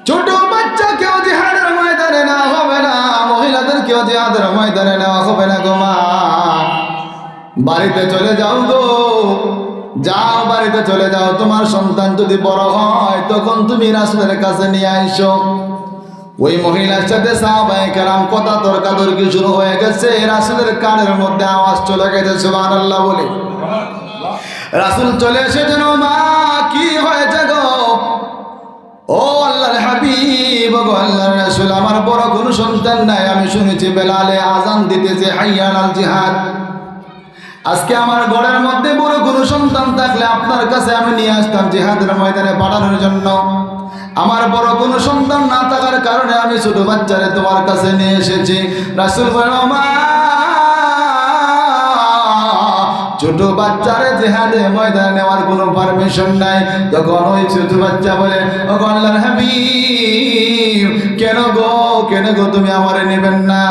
ছোট বাচ্চাকেও জিহাদের ময়দানে নেওয়া হবে না, মহিলাদেরকেও জিহাদের ময়দানে নেওয়া হবে না গো মা। বাড়িতে চলে যাও গো, যাও বাড়িতে চলে যাও। তোমার সন্তান যদি বড় হয় তখন তুমি রাসূলের কাছে নিয়ে আইসো। ওই মহিলার সাথে সাহাবায়ে কেরাম কথা তর্কাতর্কি শুরু হয়ে গেছে। রাসূলের কানের মধ্যে আওয়াজ চলে গেছে, সুবহানাল্লাহ বলে। রাসূল চলে এসেছেন। মা কি হয়েছে গো? ও আল্লাহর হাবিব, গো আল্লাহর রাসূল, আমার বড় কোনো সন্তান নাই। আমি শুনেছি বেলালে আযান দিতেছে, হাইয়া আলাল জিহাদ। আজকে আমার ঘরের মধ্যে বড় কোনো সন্তান থাকলে আপনার কাছে আমি নিয়ে আসতাম জিহাদের ময়দানে পাঠানোর জন্য। আমার বড় কোনো সন্তান না থাকার কারণে আমি ছোট বাচ্চারে তোমার কাছে নিয়ে এসেছি। রাসূল বলেন, মা ছোট বাচ্চারে জিহাদে ময়দানে নেওয়ার কোনো পারমিশন নাই। তখন ওই ছোট বাচ্চা বলে, ও আল্লাহর হাবিব, কেন গো তুমি আমারে নেবেন না?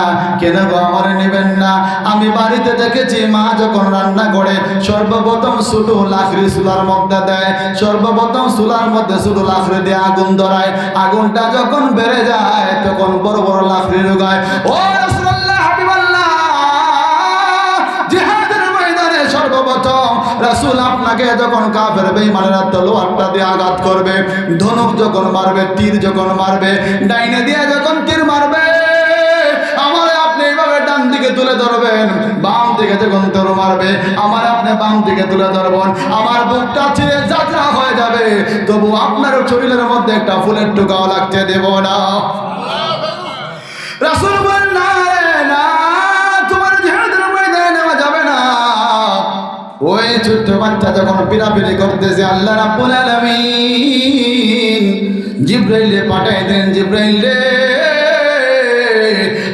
কেন গো আমারে নেবেন না? আমি বাড়িতে দেখেছি মা যখন রান্না করে সর্বপ্রথম ছোট লাকড়ি চুলার মধ্যে দেয়, সর্বপ্রথম চুলার মধ্যে ছোট লাকড়ি দিয়ে আগুন ধরায়। আগুনটা যখন বেড়ে যায় তখন বড় বড় লাকড়ি ঢোকায়। ও রাসূলুল্লাহ, হাবিবাল্লাহ, জিহাদের ময়দানে সর্বপ্রথম রাসূল আপনাকে যখন কাফের বেঈমানেরা তলোয়ারটা দিয়ে আঘাত করবে, ধনুক যখন মারবে, তীর যখন মারবে, ডাইনে দিয়ে যখন তীর মারবে, আমারে আপনি এইভাবে ডান দিকে তুলে ধরবেন। বাম দিকে যখন তীর মারবে, আমার আপনি বাম দিকে তুলে ধরবেন। আমার বুকটা ছিঁড়ে যাত্রা হয়ে যাবে, তবু আপনার শরীরের মধ্যে একটা ফুলের টুকাও লাগতে দেব না। রাসূল বলেন, না রে না, তোমার জিহাদের ময়দানে নেওয়া যাবে না। ওই ছোট্ট বাচ্চা যখন পিরাপিরি করতেছে, আল্লাহ রাব্বুল আলামিন জিবরাইলে পাঠিয়ে দেন, জিবরাইল রে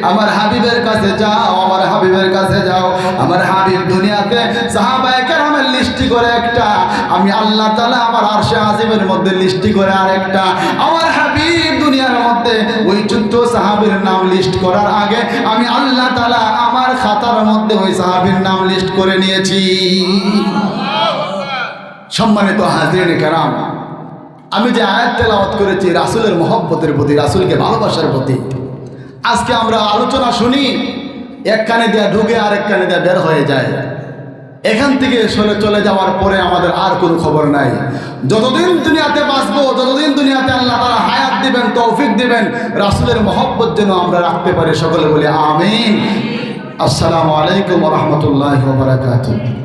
আমার হাবিবের কাছে যাও, আমার হাবিবের কাছে যাও। আমার হাবিব দুনিয়াতে সাহাবায়ে কেরামের লিস্টি করে একটা, আমি আল্লাহ তাআলা আমার আরশে আজিমের মধ্যে লিস্টি করে আরেকটা। আমার হাবিব দুনিয়ার মধ্যে ওই ছোট্ট সাহাবীর নাম লিস্ট করার আগে আমি আল্লাহ তাআলা আমার খাতার মধ্যে ওই সাহাবীর নাম লিস্ট করে নিয়েছি। সম্মানিত হাজিরিন কেরাম, আমি যে আয়াত তেলাওয়াত করেছি রাসূলের মহব্বতের প্রতি, রাসূলকে ভালোবাসার প্রতি। আজকে আমরা আলোচনা শুনি, এক কানে দিয়ে ঢুকে আরেক কানে দিয়ে বের হয়ে যায়। এখান থেকে চলে যাওয়ার পরে আমাদের আর কোনো খবর নাই। যতদিন দুনিয়াতে বাঁচবো, যতদিন দুনিয়াতে আল্লাহ তাআলা হায়াত দিবেন, তৌফিক দিবেন, রাসূলের মহব্বত যেন আমরা রাখতে পারি। সকলে বলি আমিন। আসসালামু আলাইকুম ওয়া রাহমাতুল্লাহি ওয়া বারাকাতুহু।